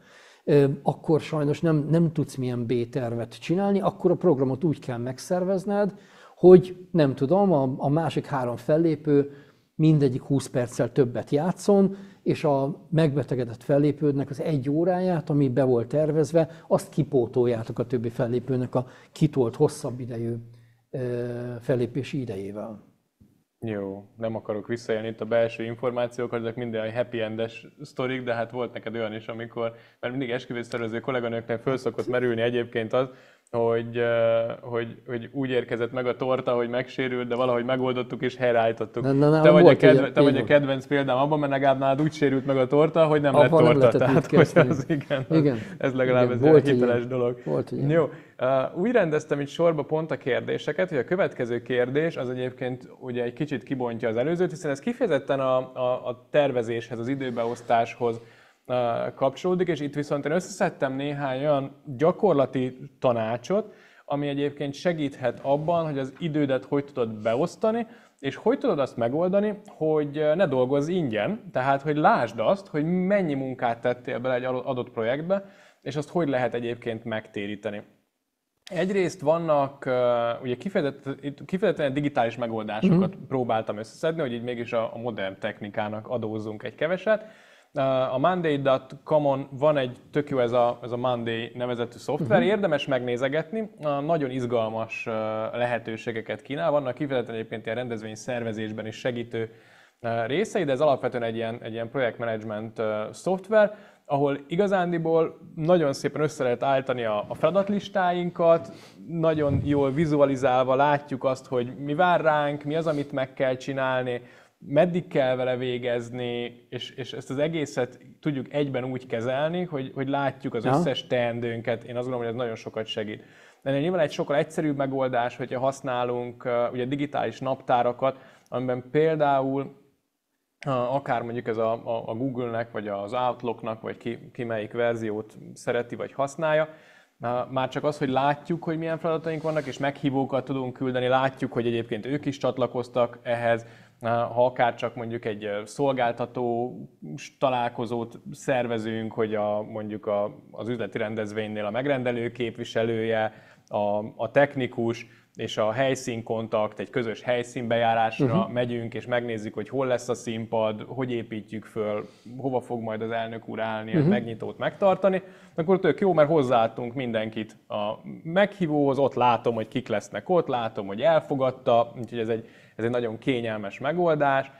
Akkor sajnos nem tudsz milyen B-tervet csinálni, akkor a programot úgy kell megszervezned, hogy nem tudom, a másik 3 fellépő mindegyik 20 perccel többet játszon, és a megbetegedett fellépődnek az 1 óráját, ami be volt tervezve, azt kipótoljátok a többi fellépőnek a kitolt hosszabb idejű fellépési idejével. Jó, nem akarok visszaélni itt a belső információkat, ezek minden happy endes sztorik, de hát volt neked olyan is, amikor, mert mindig esküvőszervező kolléganőknek föl szokott merülni egyébként az, hogy úgy érkezett meg a torta, hogy megsérült, de valahogy megoldottuk és helyreállítottuk. Te vagy a kedvenc példám abban, mert legalább nálad úgy sérült meg a torta, hogy nem lett torta. Tehát, hogy az igen. Ez legalább igen, egy hiteles dolog. Jó. Úgy rendeztem itt sorba pont a kérdéseket, hogy a következő kérdés az egyébként ugye egy kicsit kibontja az előzőt, hiszen ez kifejezetten a tervezéshez, az időbeosztáshoz kapcsolódik, és itt viszont én összeszedtem néhány olyan gyakorlati tanácsot, ami egyébként segíthet abban, hogy az idődet hogy tudod beosztani, és hogy tudod azt megoldani, hogy ne dolgozz ingyen, tehát hogy lásd azt, hogy mennyi munkát tettél bele egy adott projektbe, és azt hogy lehet egyébként megtéríteni. Egyrészt vannak ugye kifejezetten digitális megoldásokat próbáltam összeszedni, hogy így mégis a modern technikának adózzunk egy keveset. A Monday.com-on van egy tök jó ez a Monday nevezetű szoftver, érdemes megnézegetni, nagyon izgalmas lehetőségeket kínál, vannak kifejezetten egyébként ilyen rendezvény szervezésben is segítő részei, de ez alapvetően egy ilyen projektmenedzsment szoftver, ahol igazándiból nagyon szépen össze lehet állítani a feladatlistáinkat, nagyon jól vizualizálva látjuk azt, hogy mi vár ránk, mi az, amit meg kell csinálni, meddig kell vele végezni, és ezt az egészet tudjuk egyben úgy kezelni, hogy látjuk az összes teendőnket. Én azt gondolom, hogy ez nagyon sokat segít. De nyilván egy sokkal egyszerűbb megoldás, hogyha használunk ugye digitális naptárakat, amiben például akár mondjuk ez a Google-nek, vagy az Outlook-nak, vagy ki melyik verziót szereti, vagy használja, már csak az, hogy látjuk, hogy milyen feladataink vannak, és meghívókat tudunk küldeni, látjuk, hogy egyébként ők is csatlakoztak ehhez, ha akár csak mondjuk egy szolgáltató találkozót szervezünk, hogy mondjuk az üzleti rendezvénynél a megrendelő képviselője, a technikus és a helyszínkontakt, egy közös helyszínbejárásra megyünk, és megnézzük, hogy hol lesz a színpad, hogy építjük föl, hova fog majd az elnök úr állni, a megnyitót megtartani, akkor tök jó, mert hozzáadtunk mindenkit a meghívóhoz, ott látom, hogy kik lesznek ott, látom, hogy elfogadta, úgyhogy ez egy nagyon kényelmes megoldás.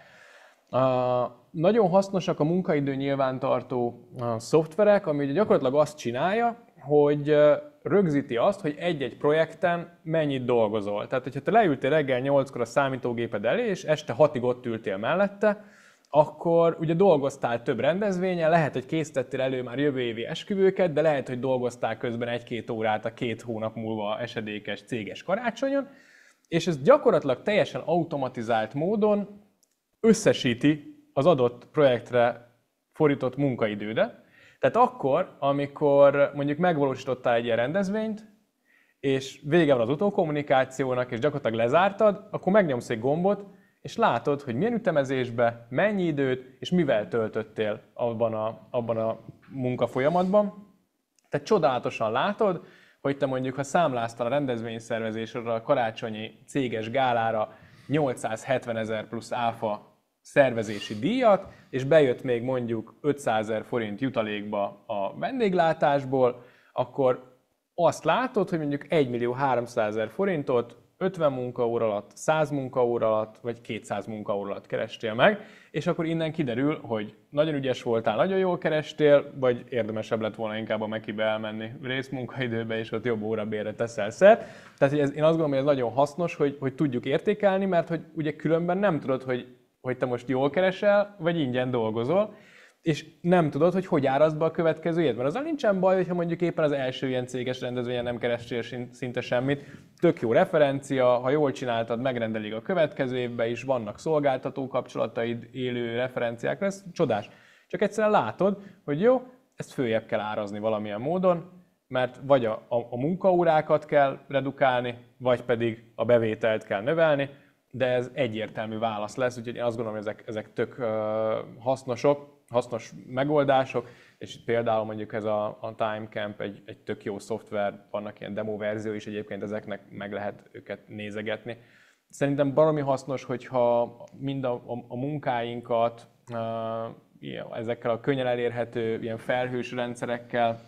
Nagyon hasznosak a munkaidő nyilvántartó szoftverek, ami ugye gyakorlatilag azt csinálja, hogy rögzíti azt, hogy egy-egy projekten mennyit dolgozol. Tehát, hogyha te leültél reggel 8-kor a számítógéped elé, és este 6-ig ott ültél mellette, akkor ugye dolgoztál több rendezvényen, lehet, hogy készítettél elő már jövő évi esküvőket, de lehet, hogy dolgoztál közben 1-2 órát a 2 hónap múlva esedékes céges karácsonyon, és ez gyakorlatilag teljesen automatizált módon összesíti az adott projektre fordított munkaidődet. Tehát akkor, amikor mondjuk megvalósítottál egy ilyen rendezvényt, és vége van az utókommunikációnak, és gyakorlatilag lezártad, akkor megnyomsz egy gombot, és látod, hogy milyen ütemezésbe, mennyi időt, és mivel töltöttél abban a munkafolyamatban. Tehát csodálatosan látod, hogy te mondjuk, ha számláztál a rendezvényszervezésre, a karácsonyi céges gálára 870 000 plusz áfa szervezési díjat, és bejött még mondjuk 500 000 forint jutalékba a vendéglátásból, akkor azt látod, hogy mondjuk 1 300 000 forintot 50 munkaóra alatt, 100 munkaóra alatt, vagy 200 munkaóra alatt kerestél meg, és akkor innen kiderül, hogy nagyon ügyes voltál, nagyon jól kerestél, vagy érdemesebb lett volna inkább a Mekibe elmenni részmunkaidőbe, és ott jobb órabérre teszel szert. Tehát én azt gondolom, hogy ez nagyon hasznos, hogy tudjuk értékelni, mert hogy ugye különben nem tudod, hogy te most jól keresel, vagy ingyen dolgozol, és nem tudod, hogy áraszd be a következő évet. Mert azzal nincsen baj, hogyha mondjuk éppen az első ilyen céges rendezvényen nem kerestél szinte semmit. Tök jó referencia, ha jól csináltad, megrendelik a következő évben is, vannak szolgáltató kapcsolataid, élő referenciák, ez csodás. Csak egyszerűen látod, hogy jó, ezt följebb kell árazni valamilyen módon, mert vagy a munkaórákat kell redukálni, vagy pedig a bevételt kell növelni, de ez egyértelmű válasz lesz, úgyhogy én azt gondolom, hogy ezek tök hasznos megoldások, és például mondjuk ez a TimeCamp egy tök jó szoftver, vannak ilyen demo verzió is egyébként, ezeknek meg lehet őket nézegetni. Szerintem baromi hasznos, hogyha mind a munkáinkat ezekkel a könnyen elérhető ilyen felhős rendszerekkel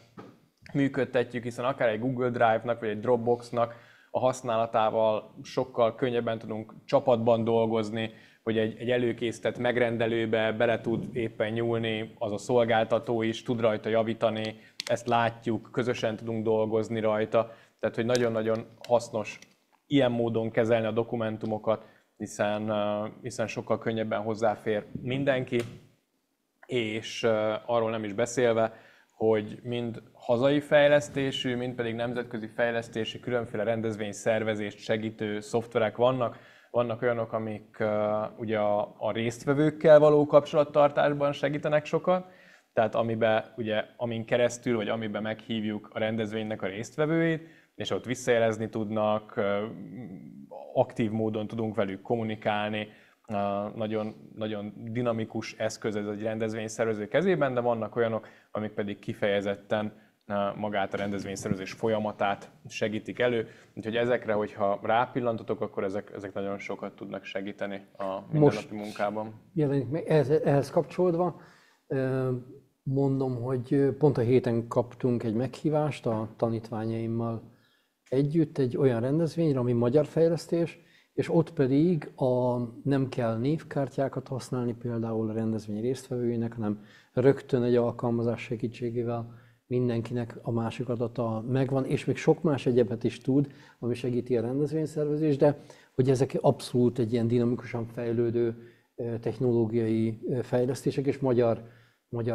működtetjük, hiszen akár egy Google Drive-nak vagy egy Dropbox-nak a használatával sokkal könnyebben tudunk csapatban dolgozni, hogy egy előkészített megrendelőbe bele tud éppen nyúlni, az a szolgáltató is tud rajta javítani, ezt látjuk, közösen tudunk dolgozni rajta, tehát hogy nagyon-nagyon hasznos ilyen módon kezelni a dokumentumokat, hiszen sokkal könnyebben hozzáfér mindenki, és arról nem is beszélve, hogy mind hazai fejlesztésű, mind pedig nemzetközi fejlesztésű különféle rendezvényszervezést segítő szoftverek vannak. Vannak olyanok, amik ugye a résztvevőkkel való kapcsolattartásban segítenek sokat, tehát amin keresztül, vagy amiben meghívjuk a rendezvénynek a résztvevőit, és ott visszajelezni tudnak, aktív módon tudunk velük kommunikálni, nagyon, nagyon dinamikus eszköz ez egy rendezvényszervező kezében, de vannak olyanok, amik pedig kifejezetten magát a rendezvényszervezés folyamatát segítik elő. Úgyhogy ezekre, hogyha rápillantotok, akkor ezek nagyon sokat tudnak segíteni a mindennapi munkában. Jelenik meg ehhez kapcsolódva, mondom, hogy pont a héten kaptunk egy meghívást a tanítványaimmal együtt egy olyan rendezvényre, ami magyar fejlesztés, és ott pedig nem kell névkártyákat használni például a rendezvény résztvevőinek, hanem rögtön egy alkalmazás segítségével mindenkinek a másik adata megvan, és még sok más egyebet is tud, ami segíti a rendezvényszervezést, de hogy ezek abszolút egy ilyen dinamikusan fejlődő technológiai fejlesztések, és magyar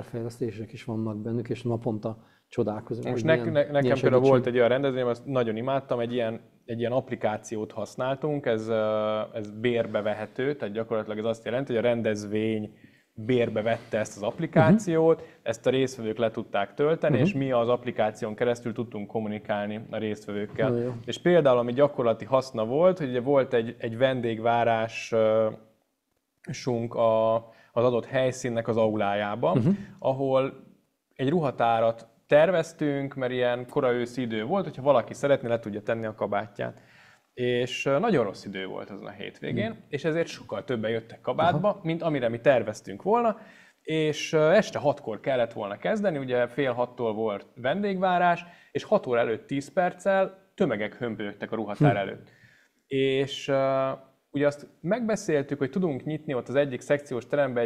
fejlesztések is vannak bennük, és naponta csodálkozom. Most nekem például volt egy olyan rendezvény, azt nagyon imádtam, egy ilyen applikációt használtunk, ez bérbe vehető, tehát gyakorlatilag ez azt jelenti, hogy a rendezvény bérbe vette ezt az applikációt, ezt a résztvevők le tudták tölteni, és mi az applikáción keresztül tudtunk kommunikálni a résztvevőkkel. És például, ami gyakorlati haszna volt, hogy ugye volt egy vendégvárásunk az adott helyszínnek az aulájában, ahol egy ruhatárat terveztünk, mert ilyen kora őszi idő volt, hogyha valaki szeretné, le tudja tenni a kabátját. És nagyon rossz idő volt azon a hétvégén, és ezért sokkal többen jöttek kabátba, mint amire mi terveztünk volna, és este 6-kor kellett volna kezdeni, ugye fél 6-tól volt vendégvárás, és 6 óra előtt 10 perccel tömegek hömpölyögtek a ruhatár előtt. És ugye azt megbeszéltük, hogy tudunk nyitni ott az egyik szekciós teremben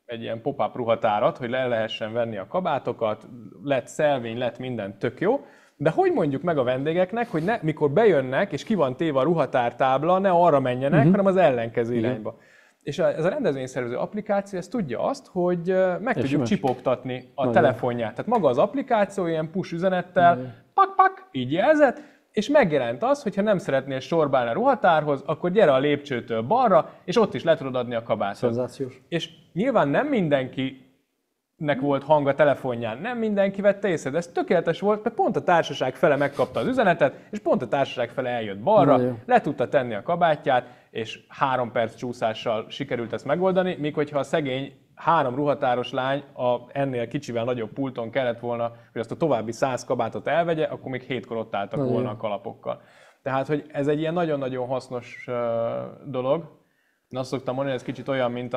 egy ilyen pop-up ruhatárat, hogy le lehessen venni a kabátokat, lett szelvény, lett minden tök jó, de hogy mondjuk meg a vendégeknek, hogy mikor bejönnek, és ki van téve a ruhatártábla, ne arra menjenek, hanem az ellenkező irányba. És ez a rendezvényszervező applikáció, ez tudja azt, hogy meg tudjuk csipogtatni a telefonját. Tehát maga az applikáció ilyen push üzenettel, pak, így jelzett, és megjelent az, hogy ha nem szeretnél sorba állni a ruhatárhoz, akkor gyere a lépcsőtől balra, és ott is le tudod adni a kabátot. Szenzációs. És nyilván nem mindenkinek volt hang a telefonján, nem mindenki vette észre, de ez tökéletes volt, mert pont a társaság fele megkapta az üzenetet, és pont a társaság fele eljött balra, le tudta tenni a kabátját, és 3 perc csúszással sikerült ezt megoldani, míg hogyha a szegény 3 ruhatáros lány ennél kicsivel nagyobb pulton kellett volna, hogy azt a további 100 kabátot elvegye, akkor még 7-kor ott álltak volna a kalapokkal. Tehát, hogy ez egy ilyen nagyon-nagyon hasznos dolog. Én azt szoktam mondani, hogy ez kicsit olyan, mint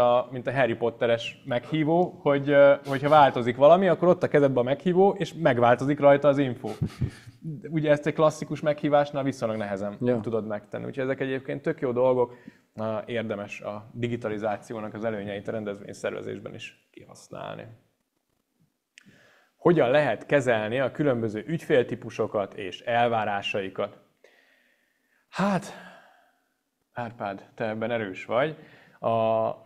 a Harry Potteres meghívó, hogyha változik valami, akkor ott a kezedben a meghívó, és megváltozik rajta az info. Ugye ezt egy klasszikus meghívásnál viszonylag nehezen tudod megtenni. Úgyhogy ezek egyébként tök jó dolgok, érdemes a digitalizációnak az előnyeit a rendezvényszervezésben is kihasználni. Hogyan lehet kezelni a különböző ügyféltípusokat és elvárásaikat? Hát, Árpád, te ebben erős vagy.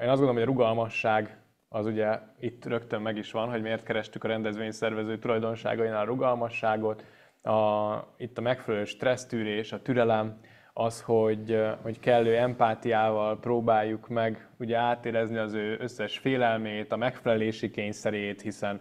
Én azt gondolom, hogy a rugalmasság az ugye itt rögtön meg is van, hogy miért kerestük a rendezvényszervező tulajdonságainál a rugalmasságot. Itt a megfelelő stressztűrés, a türelem, az, hogy kellő empátiával próbáljuk meg ugye átérezni az ő összes félelmét, a megfelelési kényszerét, hiszen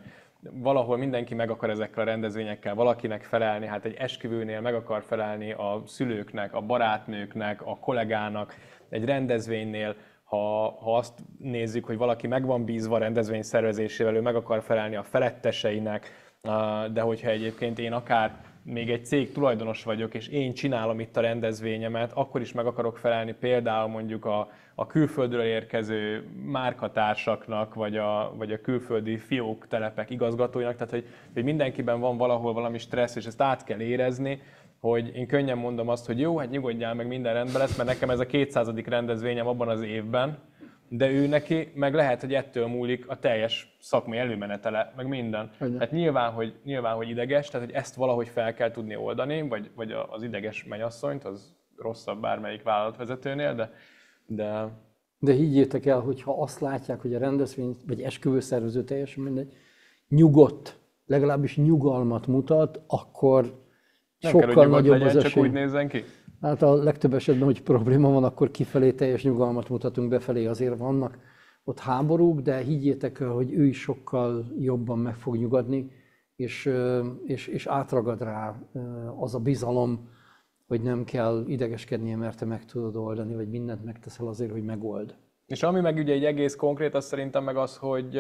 valahol mindenki meg akar ezekkel a rendezvényekkel valakinek felelni, hát egy esküvőnél meg akar felelni a szülőknek, a barátnőknek, a kollégának, egy rendezvénynél, ha azt nézzük, hogy valaki meg van bízva a rendezvény szervezésével, ő meg akar felelni a feletteseinek, de hogyha egyébként én akár még egy cég tulajdonos vagyok, és én csinálom itt a rendezvényemet, akkor is meg akarok felelni például mondjuk a külföldről érkező márkatársaknak, vagy a külföldi fiók telepek igazgatóinak, tehát hogy mindenkiben van valahol valami stressz, és ezt át kell érezni, hogy én könnyen mondom azt, hogy jó, hát nyugodjál meg, minden rendben lesz, mert nekem ez a 200. rendezvényem abban az évben, de ő neki meg lehet, hogy ettől múlik a teljes szakmai előmenetele, meg minden. Hát nyilván, hogy ideges, tehát hogy ezt valahogy fel kell tudni oldani, vagy az ideges mennyasszonyt, az rosszabb bármelyik vállalatvezetőnél, De higgyétek el, hogy ha azt látják, hogy a rendezvény, vagy esküvőszervező, teljesen mindegy, nyugodt, legalábbis nyugalmat mutat, akkor nem sokkal kell, nagyobb legyen, az esély. csak úgy nézzen ki. Hát a legtöbb esetben, hogy probléma van, akkor kifelé teljes nyugalmat mutatunk, befelé azért vannak ott háborúk, de higgyétek el, hogy ő is sokkal jobban meg fog nyugodni, és átragad rá az a bizalom, hogy nem kell idegeskednie, mert te meg tudod oldani, vagy mindent megteszel azért, hogy megold. És ami meg ugye egy egész konkrét, az szerintem meg az, hogy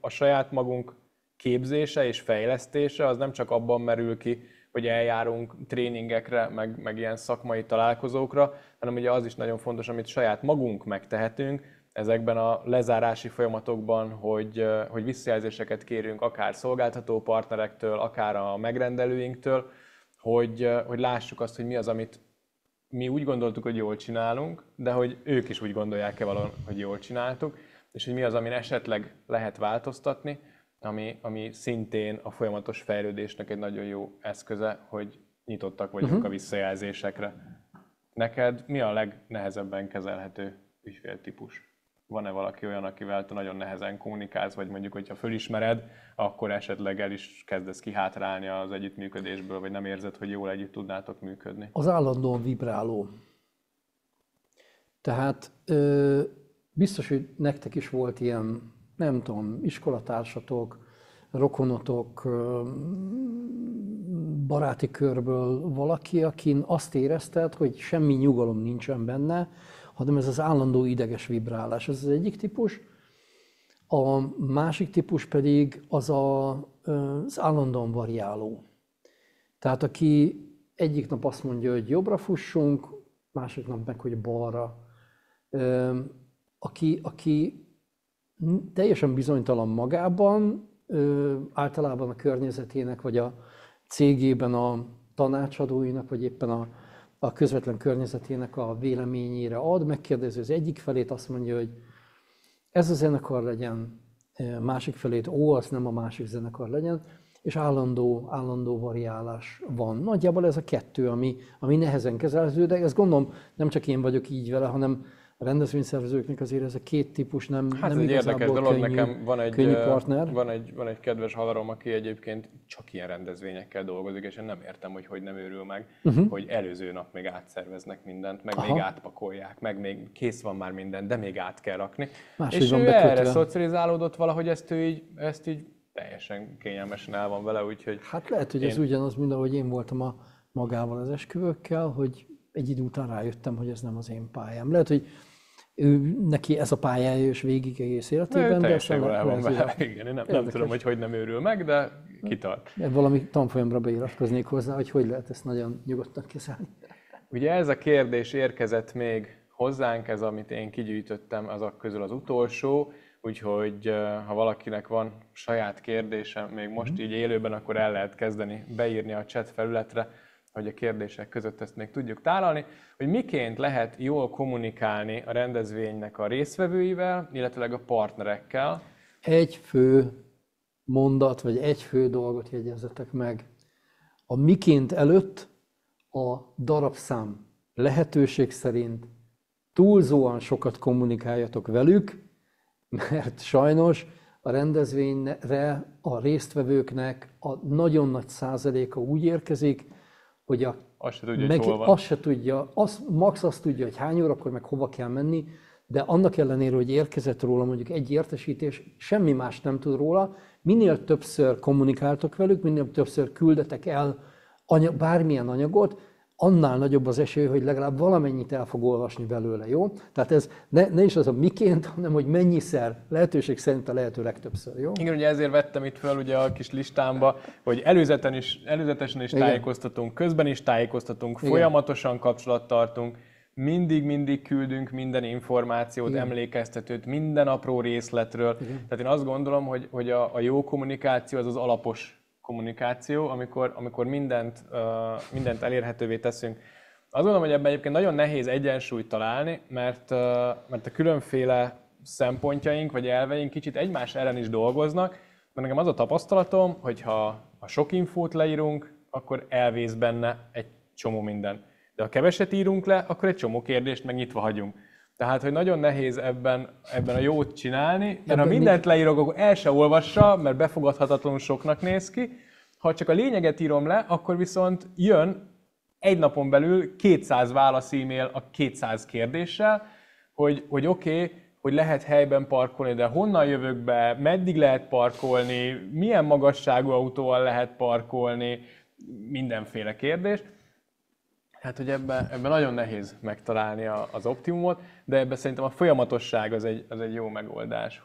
a saját magunk képzése és fejlesztése az nem csak abban merül ki, hogy eljárunk tréningekre, meg ilyen szakmai találkozókra, hanem ugye az is nagyon fontos, amit saját magunk megtehetünk ezekben a lezárási folyamatokban, hogy visszajelzéseket kérünk akár szolgáltató partnerektől, akár a megrendelőinktől, hogy lássuk azt, hogy mi az, amit mi úgy gondoltuk, hogy jól csinálunk, de hogy ők is úgy gondolják-e valahol, hogy jól csináltuk, és hogy mi az, amin esetleg lehet változtatni, ami szintén a folyamatos fejlődésnek egy nagyon jó eszköze, hogy nyitottak vagyunk a visszajelzésekre. Neked mi a legnehezebben kezelhető ügyféltípus? Van-e valaki olyan, akivel te nagyon nehezen kommunikálsz, vagy mondjuk, hogyha fölismered, akkor esetleg el is kezdesz kihátrálni az együttműködésből, vagy nem érzed, hogy jól együtt tudnátok működni? Az állandóan vibráló. Tehát biztos, hogy nektek is volt ilyen, nem tudom, iskolatársatok, rokonotok, baráti körből valaki, akin azt érezted, hogy semmi nyugalom nincsen benne, hanem ez az állandó ideges vibrálás. Ez az egyik típus. A másik típus pedig az állandóan variáló. Tehát aki egyik nap azt mondja, hogy jobbra fussunk, másik nap meg, hogy balra. Aki teljesen bizonytalan magában, általában a környezetének, vagy a cégében a tanácsadóinak, vagy éppen a közvetlen környezetének a véleményére ad, megkérdezi az egyik felét, azt mondja, hogy ez a zenekar legyen, másik felét, az nem a másik zenekar legyen, és állandó variálás van. Nagyjából ez a kettő, ami nehezen kezelhető, de ezt gondolom, nem csak én vagyok így vele, hanem a rendezvényszervezőknek azért ez a két típus nem ez egy érdekes dolog, könnyű, nekem könnyű partner. Van egy kedves haverom, aki egyébként csak ilyen rendezvényekkel dolgozik, és én nem értem, hogy nem őrül meg, hogy előző nap még átszerveznek mindent, meg még átpakolják, meg még kész van már minden, de még át kell rakni. És ő erre szocializálódott valahogy, ezt így teljesen kényelmesen el van vele, úgyhogy... Hát lehet, hogy ez ugyanaz, mint ahogy én voltam magával az esküvőkkel, hogy egy idő után rájöttem, hogy ez nem az én pályám. Lehet, hogy neki ez a pályája és végig egész életében, de teljesen el van vele. Igen, én nem tudom, hogy nem őrül meg, de kitart. Valami tanfolyamra beiratkoznék hozzá, hogy lehet ezt nagyon nyugodtan kezelni. Ugye ez a kérdés érkezett még hozzánk, ez amit én kigyűjtöttem, azok közül az utolsó, úgyhogy ha valakinek van saját kérdése, még most így élőben, akkor el lehet kezdeni beírni a chat felületre, hogy a kérdések között ezt még tudjuk tálalni, hogy miként lehet jól kommunikálni a rendezvénynek a résztvevőivel, illetőleg a partnerekkel. Egy fő mondat, vagy egy fő dolgot jegyezzetek meg. A miként előtt a darabszám lehetőség szerint túlzóan sokat kommunikáljatok velük, mert sajnos a rendezvényre a résztvevőknek a nagyon nagy százaléka úgy érkezik, hogy azt se tudja, hogy hol van. Azt se tudja, max azt tudja, hogy hány órakor meg hova kell menni, de annak ellenére, hogy érkezett róla mondjuk egy értesítés, semmi más nem tud róla. Minél többször kommunikáltok velük, minél többször küldetek el bármilyen anyagot, annál nagyobb az esély, hogy legalább valamennyit el fog olvasni belőle, jó? Tehát ez ne is az a miként, hanem hogy mennyiszer, lehetőség szerint a lehető legtöbbször, jó? Igen, ugye ezért vettem itt fel ugye a kis listámba, hogy előzetesen is tájékoztatunk, közben is tájékoztatunk, folyamatosan kapcsolat tartunk, mindig küldünk minden információt, emlékeztetőt, minden apró részletről. Tehát én azt gondolom, hogy a jó kommunikáció az alapos kommunikáció, amikor mindent elérhetővé teszünk. Azt gondolom, hogy ebben egyébként nagyon nehéz egyensúlyt találni, mert a különféle szempontjaink vagy elveink kicsit egymás ellen is dolgoznak, mert nekem az a tapasztalatom, hogy ha sok infót leírunk, akkor elvész benne egy csomó minden. De ha keveset írunk le, akkor egy csomó kérdést meg nyitva hagyunk. Tehát, hogy nagyon nehéz ebben a jót csinálni, mert ha mindent leírok, akkor el se olvassa, mert befogadhatatlanul soknak néz ki. Ha csak a lényeget írom le, akkor viszont jön egy napon belül 200 válasz e-mail a 200 kérdéssel, hogy oké, hogy lehet helyben parkolni, de honnan jövök be, meddig lehet parkolni, milyen magasságú autóval lehet parkolni, mindenféle kérdés. Hát, hogy ebben nagyon nehéz megtalálni az optimumot, de ebben szerintem a folyamatosság az egy jó megoldás,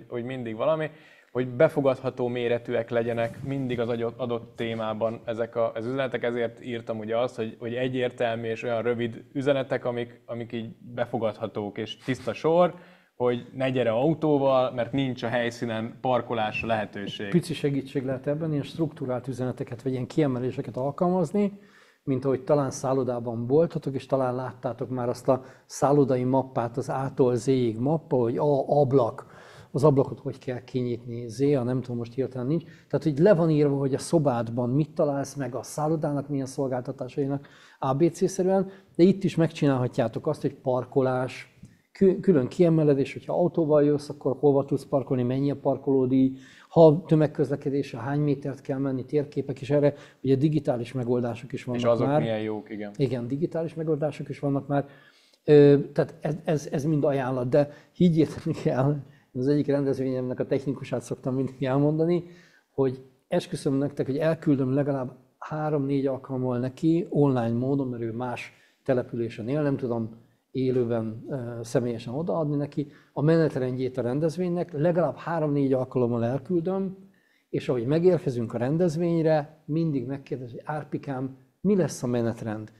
hogy mindig valami. hogy befogadható méretűek legyenek mindig az adott témában ezek az üzenetek, ezért írtam ugye azt, hogy egyértelmű és olyan rövid üzenetek, amik így befogadhatók és tiszta sor, hogy ne gyere autóval, mert nincs a helyszínen parkolásra lehetőség. Pici segítség lehet ebben, ilyen struktúrált üzeneteket, vagy ilyen kiemeléseket alkalmazni, mint ahogy talán szállodában voltatok, és talán láttátok már azt a szállodai mappát, az A-tól Z-ig mappa, hogy ablak, az ablakot hogy kell kinyitni, Z-a, nem tudom, most hirtelen nincs. Tehát, hogy le van írva, hogy a szobádban mit találsz meg, a szállodának milyen szolgáltatásainak ABC-szerűen, de itt is megcsinálhatjátok azt, hogy parkolás, külön kiemeled, hogyha autóval jössz, akkor hova tudsz parkolni, mennyi a parkolódíj, ha tömegközlekedésre hány métert kell menni, térképek, és erre ugye digitális megoldások is vannak már. És azok milyen jók, igen. Igen, digitális megoldások is vannak már. Tehát ez mind ajánlat, de higgyétek el, az egyik rendezvényemnek a technikusát szoktam mindig elmondani, hogy esküszöm nektek, hogy elküldöm legalább 3-4 alkalommal neki online módon, mert ő más településen él, nem tudom élőben személyesen odaadni neki a menetrendjét a rendezvénynek, legalább 3-4 alkalommal elküldöm, és ahogy megérkezünk a rendezvényre, mindig megkérdezi, hogy Árpikám, mi lesz a menetrend?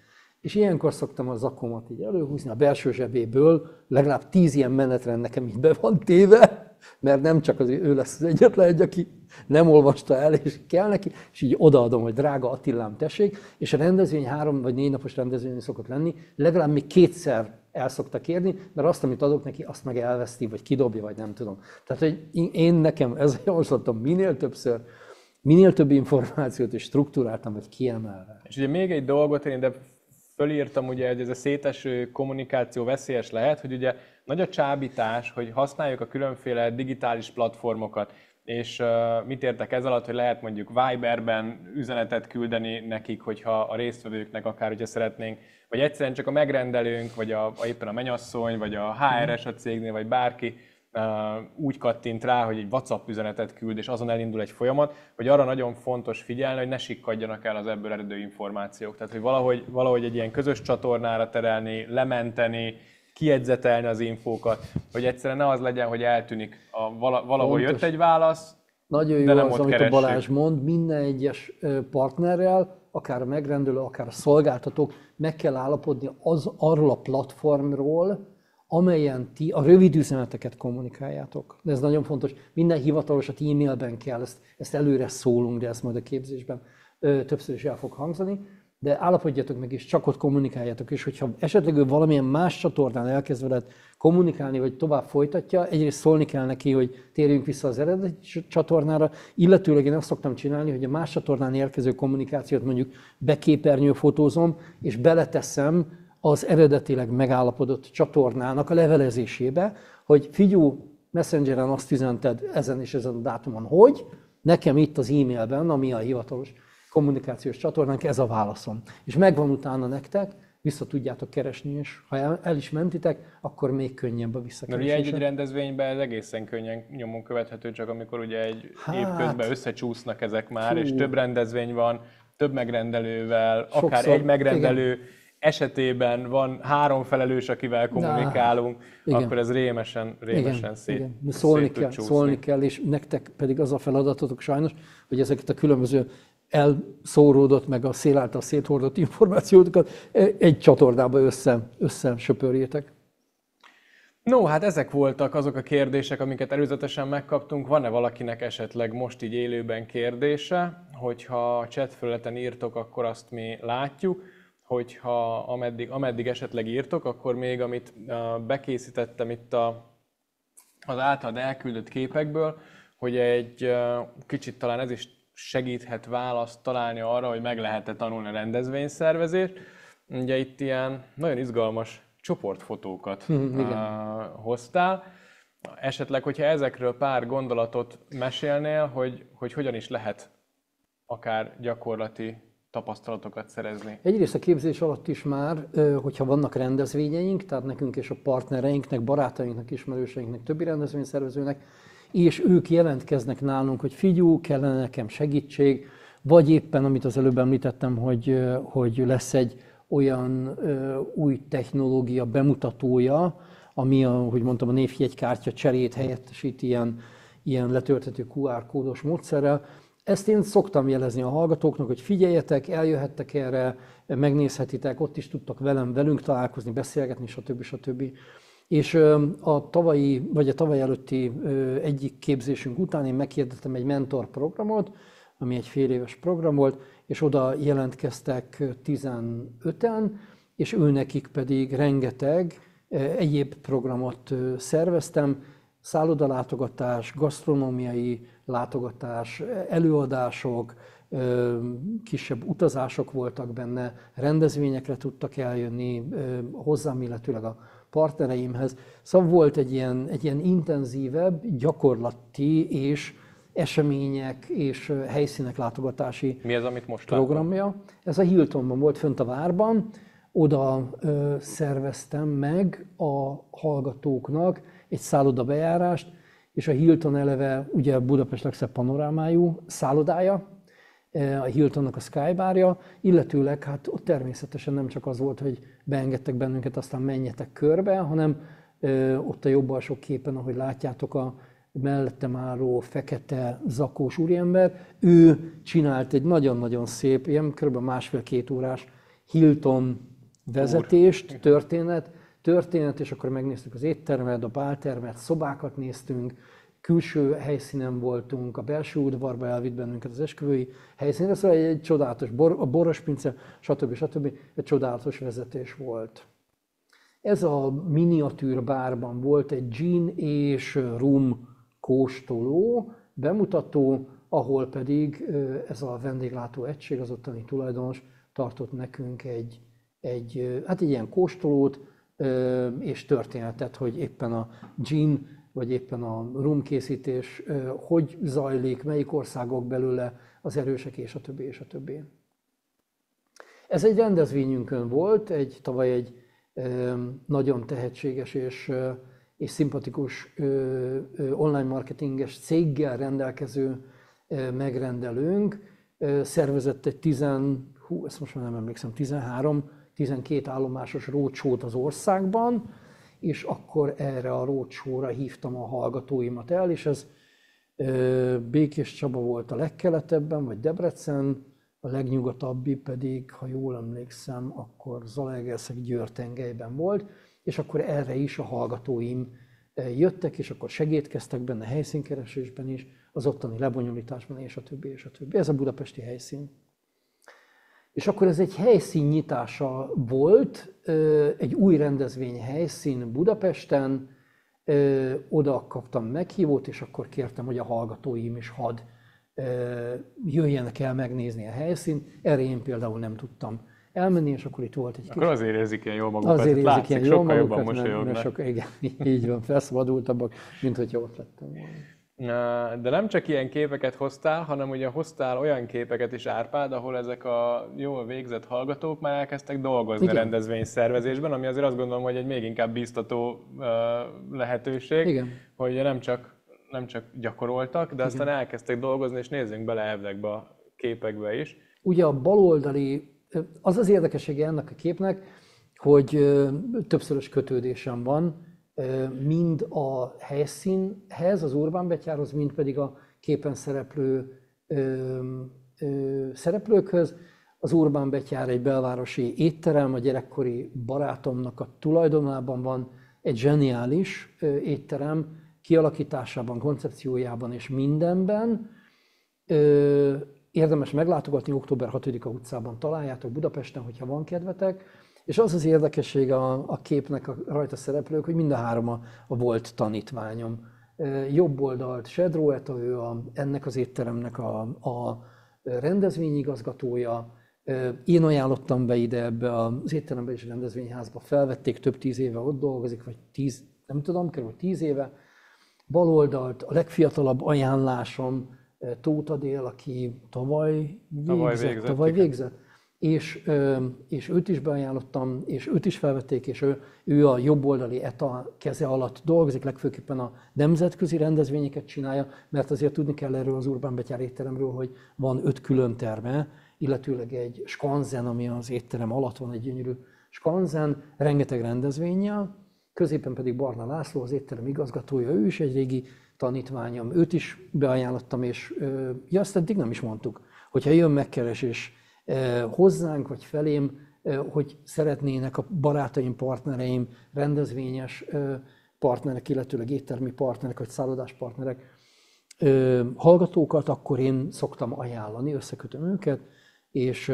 És ilyenkor szoktam a zakomat így előhúzni a belső zsebéből, legalább 10 ilyen menetrend nekem így be van téve, mert nem csak ő lesz az egyetlen egy, aki nem olvasta el, és kell neki, és így odaadom, hogy drága Attilám, tessék, és a rendezvény 3 vagy 4 napos rendezvény szokott lenni, legalább még 2-szer el szokta kérni, mert azt, amit adok neki, azt meg elveszti, vagy kidobja, vagy nem tudom. Tehát, hogy nekem ez a javaslatom minél többször, minél több információt és struktúráltam, vagy kiemelve. És ugye még egy dolgot én ide fölírtam, ugye, hogy ez a széteső kommunikáció veszélyes lehet, hogy ugye nagy a csábítás, hogy használjuk a különféle digitális platformokat, és mit értek ez alatt, hogy lehet mondjuk Viberben üzenetet küldeni nekik, hogyha a résztvevőknek akár, hogyha szeretnénk, vagy egyszerűen csak a megrendelőnk, vagy éppen a mennyasszony, vagy a HRS a cégnél, vagy bárki úgy kattint rá, hogy egy WhatsApp üzenetet küld, és azon elindul egy folyamat, hogy arra nagyon fontos figyelni, hogy ne sikkadjanak el az ebből eredő információk. Tehát, hogy valahogy egy ilyen közös csatornára terelni, lementeni, kiedzetelni az infókat, hogy egyszerűen ne az legyen, hogy eltűnik, valahol jött egy válasz, nagyon jó de nem az, ott amit keressük. a Balázs mond, minden egyes partnerrel, akár a megrendelő, akár a szolgáltatók, meg kell állapodni arról a platformról, amelyen ti a rövid üzeneteket kommunikáljátok. De ez nagyon fontos. Minden hivatalosat e-mailben kell, ezt előre szólunk, de ezt majd a képzésben többször is el fog hangzani. De állapodjatok meg, és csak ott kommunikáljátok. És hogyha esetleg ő valamilyen más csatornán elkezd veled kommunikálni, vagy tovább folytatja, egyrészt szólni kell neki, hogy térjünk vissza az eredeti csatornára, illetőleg én azt szoktam csinálni, hogy a más csatornán érkező kommunikációt mondjuk beképernyőfotózom, és beleteszem az eredetileg megállapodott csatornának a levelezésébe, hogy figyú, Messengeren azt üzented ezen és ezen a dátumon, hogy nekem itt az e-mailben, ami a hivatalos kommunikációs csatornánk, ez a válaszom. És megvan utána nektek, vissza tudjátok keresni, és ha el is mentitek, akkor még könnyebb a visszakeresés. Mert ugye egy rendezvényben ez egészen könnyen nyomon követhető, csak amikor ugye egy év közben összecsúsznak ezek már, és több rendezvény van, több megrendelővel, sokszor, akár egy megrendelő, igen. Esetében van 3 felelős, akivel kommunikálunk, akkor ez rémesen szét szólni kell, és nektek pedig az a feladatotok sajnos, hogy ezeket a különböző elszóródott, meg a szél által széthordott információkat egy csatornába összesöpörjétek. No, hát ezek voltak azok a kérdések, amiket előzetesen megkaptunk. Van-e valakinek esetleg most így élőben kérdése? Hogyha a chat felületen írtok, akkor azt mi látjuk. Hogyha ameddig esetleg írtok, akkor még amit bekészítettem itt az általad elküldött képekből, hogy egy kicsit talán ez is segíthet választ találni arra, hogy meg lehet-e tanulni a rendezvényszervezést. Ugye itt ilyen nagyon izgalmas csoportfotókat hoztál. Esetleg, hogyha ezekről pár gondolatot mesélnél, hogy hogyan is lehet akár gyakorlati tapasztalatokat szerezni. Egyrészt a képzés alatt is már, hogyha vannak rendezvényeink, tehát nekünk és a partnereinknek, barátainknak, ismerőseinknek, többi rendezvényszervezőnek, és ők jelentkeznek nálunk, hogy figyú, kellene nekem segítség, vagy éppen, amit az előbb említettem, hogy lesz egy olyan új technológia bemutatója, ami, ahogy mondtam, a névjegykártya cserét helyettesít ilyen ilyen letölthető QR kódos módszerrel. Ezt én szoktam jelezni a hallgatóknak, hogy figyeljetek, eljöhettek erre, megnézhetitek, ott is tudtak velünk találkozni, beszélgetni, stb. És a tavalyi, vagy a tavaly előtti egyik képzésünk után én meghirdettem egy mentor programot, ami egy fél éves program volt, és oda jelentkeztek 15-en, és őnekik pedig rengeteg egyéb programot szerveztem, szállodalátogatás, gasztronómiai látogatás, előadások, kisebb utazások voltak benne, rendezvényekre tudtak eljönni hozzám, illetőleg a partnereimhez. Szóval volt egy ilyen intenzívebb, gyakorlati és események és helyszínek látogatási Mi az, amit most programja. látom? Ez a Hiltonban volt, fönt a várban. Oda szerveztem meg a hallgatóknak egy szállodabejárást, és a Hilton eleve ugye Budapest legszebb panorámájú szállodája, a Hiltonnak a Skybarja, illetőleg hát ott természetesen nem csak az volt, hogy beengedtek bennünket, aztán menjetek körbe, hanem ott a jobb alsó képen, ahogy látjátok, a mellettem álló fekete zakós úriember, ő csinált egy nagyon-nagyon szép, ilyen kb. Másfél-két órás Hilton vezetést, történet, és akkor megnéztük az éttermet, a báltermet, szobákat néztünk, külső helyszínen voltunk, a belső udvarba elvitt bennünket az esküvői helyszínre, szóval egy csodálatos, a Borospince, stb. Egy csodálatos vezetés volt. Ez a miniatűr bárban volt egy gin és rum kóstoló, bemutató, ahol pedig ez a vendéglátó egység, az ottani tulajdonos tartott nekünk egy ilyen kóstolót és történetet, hogy éppen a gin vagy éppen a rumkészítés hogy zajlik, melyik országok belőle az erősek, és a többi, és a többi. Ez egy rendezvényünkön volt, tavaly egy nagyon tehetséges és szimpatikus online marketinges céggel rendelkező megrendelőnk szervezett egy ezt most már nem emlékszem, 13-12 állomásos roadshow-t az országban, és akkor erre a roadshow-ra hívtam a hallgatóimat el, és ez Békés Csaba volt a legkeletebben, vagy Debrecen, a legnyugatabbi pedig, ha jól emlékszem, akkor Zalaegerszeg-Győr-tengelyben volt, és akkor erre is a hallgatóim jöttek, és akkor segítkeztek benne helyszínkeresésben is, az ottani lebonyolításban, és a többi, és a többi. Ez a budapesti helyszín. És akkor ez egy helyszín nyitása volt, egy új rendezvény helyszín Budapesten, oda kaptam meghívót, és akkor kértem, hogy a hallgatóim is hadd jöjjenek el megnézni a helyszínt. Erre én például nem tudtam elmenni, és akkor itt volt egy kis... Akkor azért érzik ilyen jól magukat, azért látszik, ilyen sokkal jól jobban magukat, mosolyognak. Igen, így van, felszabadultabbak, mint hogyha ott lettem volna. De nem csak ilyen képeket hoztál, hanem ugye hoztál olyan képeket is, Árpád, ahol ezek a jól végzett hallgatók már elkezdtek dolgozni rendezvényszervezésben, ami azért azt gondolom, hogy egy még inkább bíztató lehetőség, igen, hogy nem csak gyakoroltak, de aztán elkezdtek dolgozni, és nézzünk bele ezekbe a képekbe is. Ugye a baloldali, az érdekessége ennek a képnek, hogy többszörös kötődésem van, mind a helyszínhez, az Urbán Betyárhoz, mind pedig a képen szereplő szereplőkhöz. Az Urbán Betyár egy belvárosi étterem, a gyerekkori barátomnak a tulajdonában van egy zseniális étterem, kialakításában, koncepciójában és mindenben. Érdemes meglátogatni, október 6-a utcában találjátok Budapesten, hogyha van kedvetek. És az az érdekessége a képnek a rajta szereplők, hogy mind a három a volt tanítványom. Jobb oldalt Sedró Eta, ő ennek az étteremnek a rendezvényigazgatója. Én ajánlottam be ide ebbe az étterembe és rendezvényházba, felvették, több 10 éve ott dolgozik, vagy 10, nem tudom, kb. 10 éve. Bal oldalt a legfiatalabb ajánlásom Tóth Adél, aki tavaly végzett. És őt is beajánlottam, és őt is felvették, és ő a jobboldali ETA keze alatt dolgozik, legfőképpen a nemzetközi rendezvényeket csinálja, mert azért tudni kell erről az Urbán Betyár étteremről, hogy van 5 külön terme, illetőleg egy skanzen, ami az étterem alatt van, egy gyönyörű skanzen, rengeteg rendezvénnyel, középen pedig Barna László, az étterem igazgatója, ő is egy régi tanítványom, őt is beajánlottam, és azt eddig nem is mondtuk, hogyha jön megkeresés hozzánk, vagy felém, hogy szeretnének a barátaim, partnereim, rendezvényes partnerek, illetőleg éttermi partnerek, vagy szállodás partnerek, hallgatókat, akkor én szoktam ajánlani, összekötöm őket, és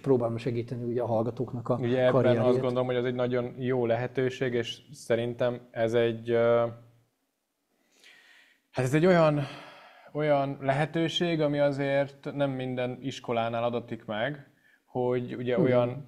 próbálom segíteni ugye a hallgatóknak a ugye ebben karrierjét. azt gondolom, hogy ez egy nagyon jó lehetőség, és szerintem ez egy, hát ez egy olyan lehetőség, ami azért nem minden iskolánál adatik meg, hogy ugye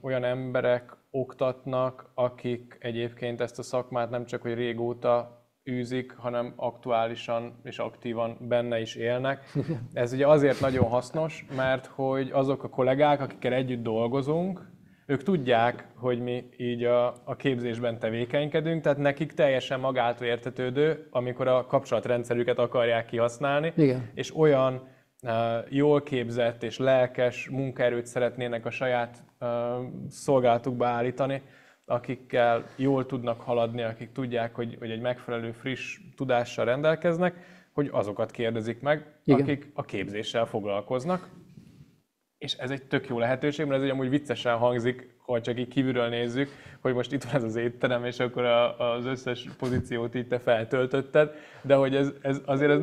olyan emberek oktatnak, akik egyébként ezt a szakmát nem csak hogy régóta űzik, hanem aktuálisan és aktívan benne is élnek. Ez ugye azért nagyon hasznos, mert hogy azok a kollégák, akikkel együtt dolgozunk, ők tudják, hogy mi így a képzésben tevékenykedünk, tehát nekik teljesen magától értetődő, amikor a kapcsolatrendszerüket akarják kihasználni, Igen. és olyan jól képzett és lelkes munkaerőt szeretnének a saját szolgálatukba állítani, akikkel jól tudnak haladni, akik tudják, hogy egy megfelelő friss tudással rendelkeznek, hogy azokat kérdezik meg, igen, akik a képzéssel foglalkoznak. És ez egy tök jó lehetőség, mert ez amúgy viccesen hangzik, ha csak így kívülről nézzük, hogy most itt van ez az étterem, és akkor az összes pozíciót itt te feltöltötted, de hogy ez azért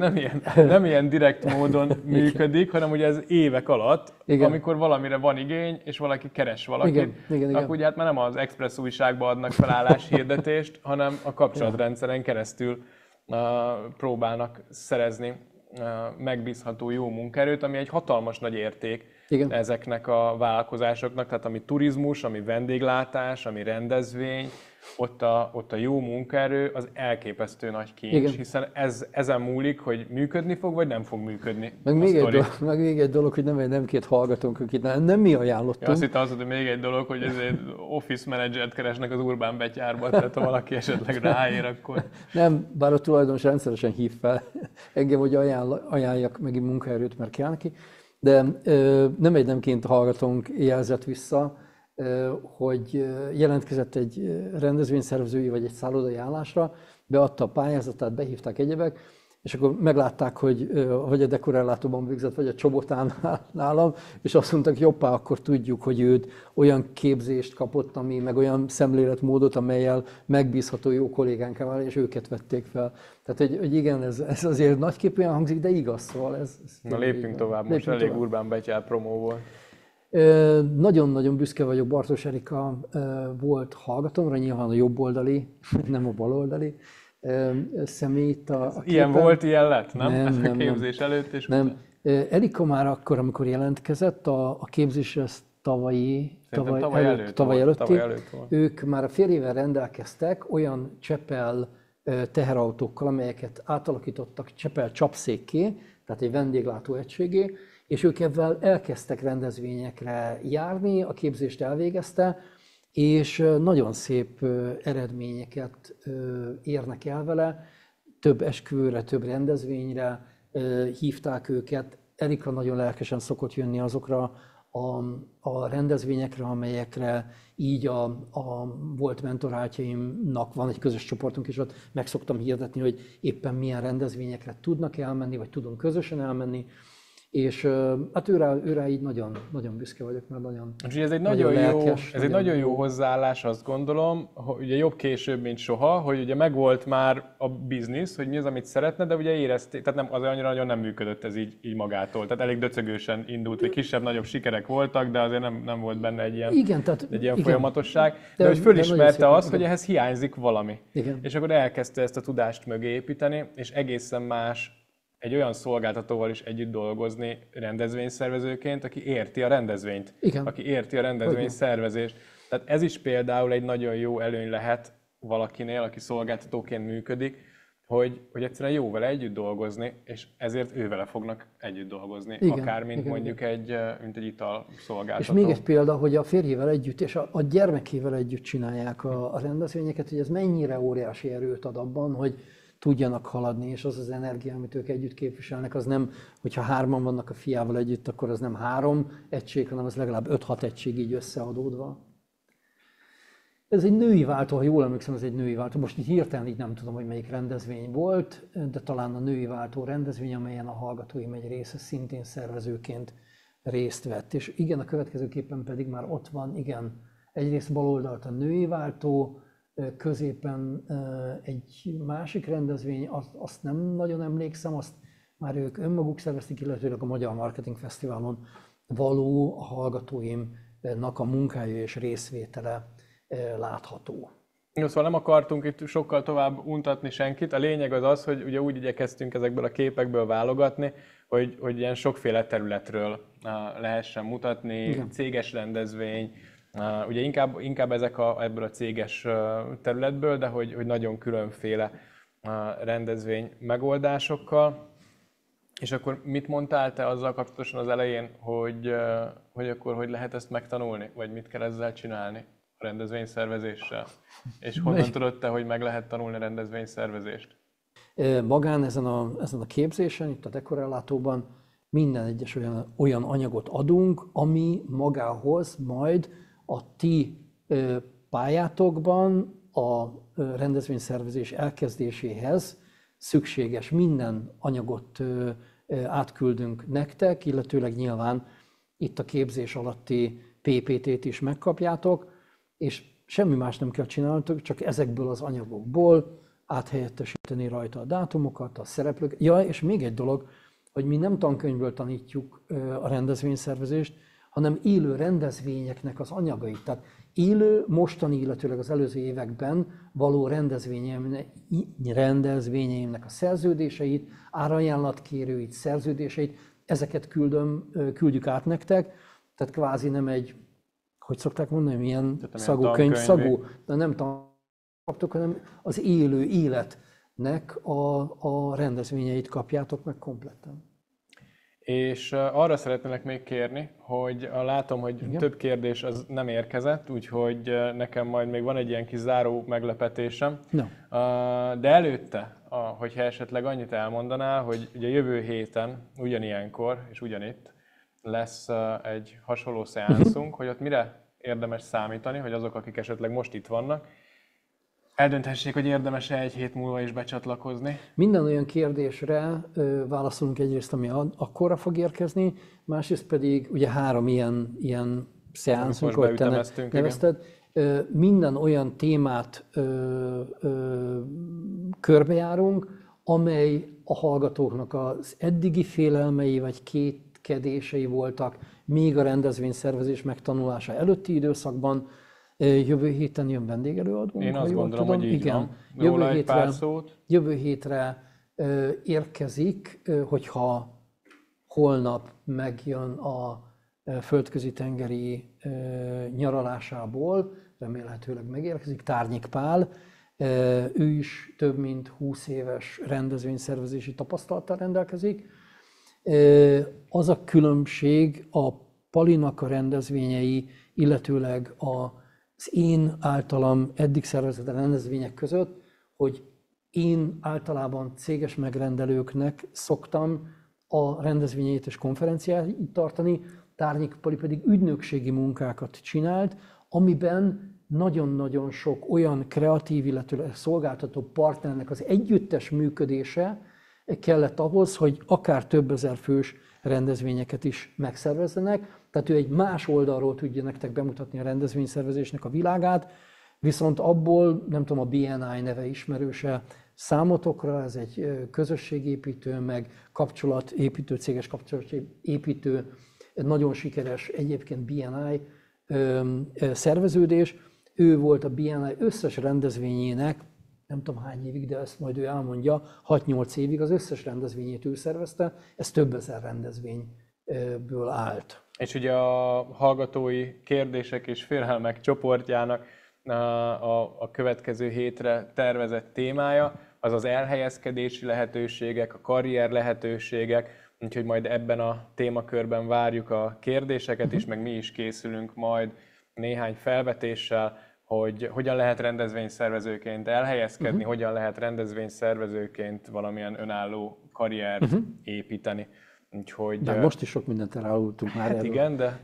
nem ilyen direkt módon működik, hanem ugye ez évek alatt, igen, amikor valamire van igény, és valaki keres valakit, igen. akkor ugye hát már nem az Express újságban adnak felállás hirdetést, hanem a kapcsolatrendszeren keresztül próbálnak szerezni megbízható jó munkaerőt, ami egy hatalmas nagy érték, igen, ezeknek a vállalkozásoknak, tehát ami turizmus, ami vendéglátás, ami rendezvény, ott a jó munkaerő az elképesztő nagy kincs, igen, hiszen ezen múlik, hogy működni fog, vagy nem fog működni. Meg még egy dolog, hogy nem két hallgatónk, akit nem mi ajánlottunk. Ja, azt hittem hogy még egy dolog, hogy ezért office managert keresnek az Urbán Betyárba, tehát ha valaki esetleg ráér, akkor... Nem, bár a tulajdonos rendszeresen hív fel engem, hogy ajánljak megint munkaerőt, mert kell neki. De nem két hallgatónk jelzett vissza, hogy jelentkezett egy rendezvényszervezői vagy egy szállodai állásra, beadta a pályázatát, behívták egyebek, és akkor meglátták, hogy vagy a dekorellátóban végzett, vagy a Csobotán nálam, és azt mondták, jobbá, akkor tudjuk, hogy őt olyan képzést kapott, ami meg olyan szemléletmódot, amellyel megbízható jó kollégánká vált, és őket vették fel. Tehát, hogy igen, ez azért nagyképűen hangzik, de igaz, szóval ez na lépjünk tovább, most elég Urbán Betyár promó volt. Nagyon-nagyon büszke vagyok, Bartos Erika volt hallgatómra, nyilván a jobboldali, nem a baloldali személy itt a képen. Ilyen volt, ilyen lett, nem? Nem, a képzés előtt és nem. Erika már akkor, amikor jelentkezett, a képzésre tavaly előtti, ők már a fél éve rendelkeztek olyan Csepel teherautókkal, amelyeket átalakítottak Csepel csapszékké, tehát egy vendéglátó egységé, és ők ebben elkezdtek rendezvényekre járni, a képzést elvégezte, és nagyon szép eredményeket érnek el vele, több esküvőre, több rendezvényre hívták őket. Erika nagyon lelkesen szokott jönni azokra a rendezvényekre, amelyekre így a volt mentorátjaimnak van egy közös csoportunk, és ott meg szoktam hirdetni, hogy éppen milyen rendezvényekre tudnak elmenni, vagy tudunk közösen elmenni. És hát őrá így nagyon, nagyon büszke vagyok, mert nagyon ez egy nagyon lelkes, egy nagyon jó hozzáállás, azt gondolom, hogy ugye jobb később, mint soha, hogy ugye megvolt már a biznisz, hogy mi az, amit szeretne, de ugye érezték, tehát nem, azért annyira nagyon nem működött ez így magától. Tehát elég döcögősen indult, hogy kisebb-nagyobb sikerek voltak, de azért nem volt benne egy ilyen folyamatosság. De hogy fölismerte azt, hogy ehhez hiányzik valami. Igen. És akkor elkezdte ezt a tudást mögé építeni, és egészen más egy olyan szolgáltatóval is együtt dolgozni rendezvényszervezőként, aki érti a rendezvényt, igen, aki érti a rendezvényszervezést. Tehát ez is például egy nagyon jó előny lehet valakinél, aki szolgáltatóként működik, hogy egyszerűen jó vele együtt dolgozni, és ezért ővele fognak együtt dolgozni, igen, akár mint igen, mondjuk egy italszolgáltató. És még egy példa, hogy a férjével együtt és a gyermekével együtt csinálják a rendezvényeket, hogy ez mennyire óriási erőt ad abban, hogy tudjanak haladni, és az az energia, amit ők együtt képviselnek, az nem, hogyha 3-an vannak a fiával együtt, akkor az nem 3 egység, hanem az legalább 5-6 egység így összeadódva. Ez egy női váltó, ha jól emlékszem, ez egy női váltó. Most így hirtelen így nem tudom, hogy melyik rendezvény volt, de talán a női váltó rendezvény, amelyen a hallgatóim egy része szintén szervezőként részt vett. És igen, a következőképpen pedig már ott van, igen, egyrészt bal oldalt a női váltó, középen egy másik rendezvény, azt nem nagyon emlékszem, azt már ők önmaguk szervezték, illetőleg a Magyar Marketing Fesztiválon való a hallgatóimnak a munkája és részvétele látható. Jó, szóval nem akartunk itt sokkal tovább untatni senkit. A lényeg az az, hogy ugye úgy igyekeztünk ezekből a képekből válogatni, hogy ilyen sokféle területről lehessen mutatni, igen. Céges rendezvény, ugye inkább ezek ebből a céges területből, de hogy nagyon különféle rendezvény megoldásokkal. És akkor mit mondtál te azzal kapcsolatosan az elején, hogy akkor hogy lehet ezt megtanulni, vagy mit kell ezzel csinálni a rendezvényszervezéssel? És honnan tudod te, hogy meg lehet tanulni a rendezvényszervezést? Magán ezen a képzésen, itt a dekorellátóban minden egyes olyan anyagot adunk, ami magához majd a ti pályátokban a rendezvényszervezés elkezdéséhez szükséges minden anyagot átküldünk nektek, illetőleg nyilván itt a képzés alatti PPT-t is megkapjátok, és semmi más nem kell csinálnotok, csak ezekből az anyagokból áthelyettesíteni rajta a dátumokat, a szereplők. Ja, és még egy dolog, hogy mi nem tankönyvből tanítjuk a rendezvényszervezést, hanem élő rendezvényeknek az anyagait. Tehát élő, mostani, illetőleg az előző években való rendezvényeimnek a szerződéseit, árajánlatkérőit, szerződéseit, ezeket küldjük át nektek. Tehát kvázi nem egy, hogy szokták mondani, ilyen szagú, könyvszagú, de nem kaptok, hanem az élő életnek a rendezvényeit kapjátok meg kompletten. És arra szeretnélek még kérni, hogy látom, hogy igen, több kérdés az nem érkezett, úgyhogy nekem majd még van egy ilyen kis záró meglepetésem. No. De előtte, hogyha esetleg annyit elmondanál, hogy ugye jövő héten, ugyanilyenkor és ugyanitt lesz egy hasonló szeánszunk, hogy ott mire érdemes számítani, hogy azok, akik esetleg most itt vannak, eldönthessék, hogy érdemes-e egy hét múlva is becsatlakozni? Minden olyan kérdésre válaszolunk egyrészt, ami akkorra fog érkezni, másrészt pedig ugye 3 ilyen szeánszunk, ahogy te nevezted. Minden olyan témát körbejárunk, amely a hallgatóknak az eddigi félelmei vagy kétkedései voltak még a rendezvényszervezés megtanulása előtti időszakban. Jövő héten jön vendégelőadónk. Én azt gondolom, hogy így igen. Van. Róla egy pár szót. Jövő hétre érkezik, hogyha holnap megjön a földközi tengeri nyaralásából, remélhetőleg megérkezik, Tárnyik Pál. Ő is több mint 20 éves rendezvényszervezési tapasztalattal rendelkezik. Az a különbség a Palinak a rendezvényei, illetőleg az én általam eddig szervezett rendezvények között, hogy én általában céges megrendelőknek szoktam a rendezvényeit és konferenciáit tartani, Tárnyik Pali pedig ügynökségi munkákat csinált, amiben nagyon-nagyon sok olyan kreatív, illetve szolgáltató partnernek az együttes működése kellett ahhoz, hogy akár több ezer fős rendezvényeket is megszervezzenek. Tehát ő egy más oldalról tudja nektek bemutatni a rendezvényszervezésnek a világát, viszont abból, nem tudom, a BNI neve ismerőse számotokra, ez egy közösségépítő, meg kapcsolatépítő, céges kapcsolatépítő, nagyon sikeres egyébként BNI szerveződés. Ő volt a BNI összes rendezvényének, nem tudom hány évig, de ezt majd ő elmondja, 6-8 évig az összes rendezvényét ő szervezte, ez több ezer rendezvényből állt. És ugye a hallgatói kérdések és félelmek csoportjának a következő hétre tervezett témája, az az elhelyezkedési lehetőségek, a karrier lehetőségek, úgyhogy majd ebben a témakörben várjuk a kérdéseket is, meg mi is készülünk majd néhány felvetéssel, hogy hogyan lehet rendezvényszervezőként elhelyezkedni, hogyan lehet rendezvényszervezőként valamilyen önálló karriert építeni. Úgyhogy, de most is sok mindent elárultunk már erről. Igen, de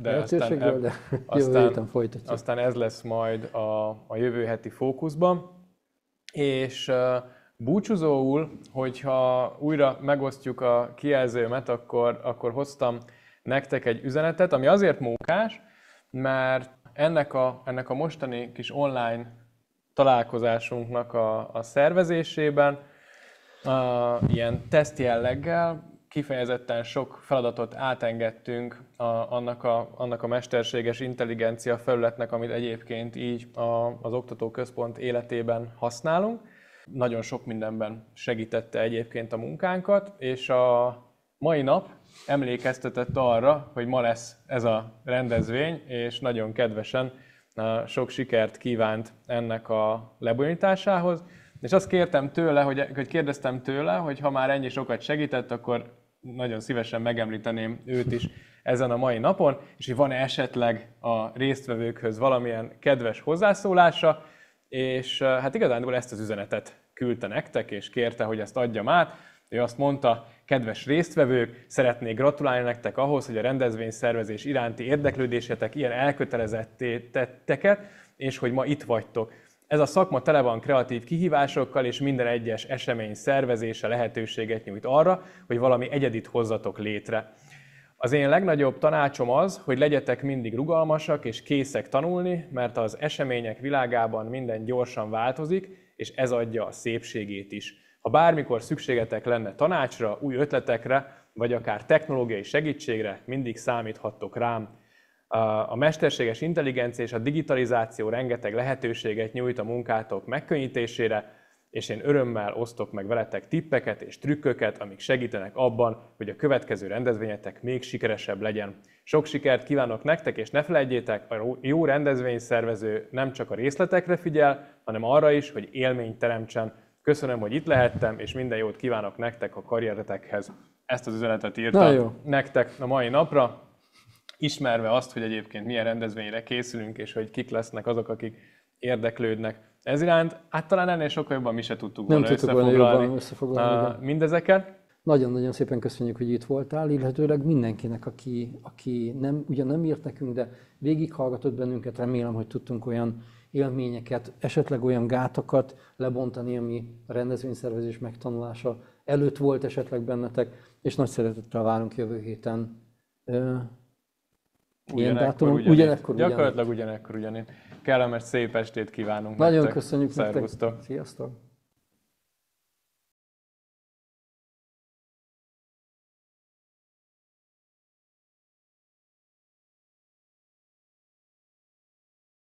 jövő héten folytatjuk. Aztán ez lesz majd a jövő heti fókuszban. És búcsúzóul, hogyha újra megosztjuk a kijelzőmet, akkor hoztam nektek egy üzenetet, ami azért mókás, mert ennek a mostani kis online találkozásunknak a szervezésében ilyen teszt jelleggel kifejezetten sok feladatot átengedtünk annak a mesterséges intelligencia felületnek, amit egyébként így az oktatóközpont életében használunk. Nagyon sok mindenben segítette egyébként a munkánkat, és a mai nap emlékeztetett arra, hogy ma lesz ez a rendezvény, és nagyon kedvesen sok sikert kívánt ennek a lebonyolításához. És azt kértem tőle, hogy kérdeztem tőle, hogy ha már ennyi sokat segített, akkor nagyon szívesen megemlíteném őt is ezen a mai napon, és hogy van-e esetleg a résztvevőkhöz valamilyen kedves hozzászólása, és hát igazándiból ezt az üzenetet küldte nektek, és kérte, hogy ezt adjam át. Ő azt mondta: kedves résztvevők, szeretnék gratulálni nektek ahhoz, hogy a rendezvényszervezés iránti érdeklődésetek ilyen elkötelezetté tetteket, és hogy ma itt vagytok. Ez a szakma tele van kreatív kihívásokkal, és minden egyes esemény szervezése lehetőséget nyújt arra, hogy valami egyedit hozzatok létre. Az én legnagyobb tanácsom az, hogy legyetek mindig rugalmasak és készek tanulni, mert az események világában minden gyorsan változik, és ez adja a szépségét is. Ha bármikor szükségetek lenne tanácsra, új ötletekre, vagy akár technológiai segítségre, mindig számíthattok rám. A mesterséges intelligencia és a digitalizáció rengeteg lehetőséget nyújt a munkátok megkönnyítésére, és én örömmel osztok meg veletek tippeket és trükköket, amik segítenek abban, hogy a következő rendezvényetek még sikeresebb legyen. Sok sikert kívánok nektek, és ne felejtjétek, a jó rendezvényszervező nem csak a részletekre figyel, hanem arra is, hogy élményt teremtsen. Köszönöm, hogy itt lehettem, és minden jót kívánok nektek a karrieretekhez. Ezt az üzenetet írtam nektek a mai napra, ismerve azt, hogy egyébként milyen rendezvényre készülünk, és hogy kik lesznek azok, akik érdeklődnek ez iránt. Hát talán ennél sokkal jobban mi se tudtuk volna összefoglalni mindezeket. Nagyon-nagyon szépen köszönjük, hogy itt voltál, illetőleg mindenkinek, aki ugyan nem írt nekünk, de végighallgatott bennünket. Remélem, hogy tudtunk olyan élményeket, esetleg olyan gátakat lebontani, ami a rendezvényszervezés megtanulása előtt volt esetleg bennetek, és nagy szeretettel várunk jövő héten. Gyakorlatilag ugyanekkor ugyanitt. Kellemes szép estét kívánunk. Nagyon nektek. köszönjük Szervusztok. nektek. Sziasztok!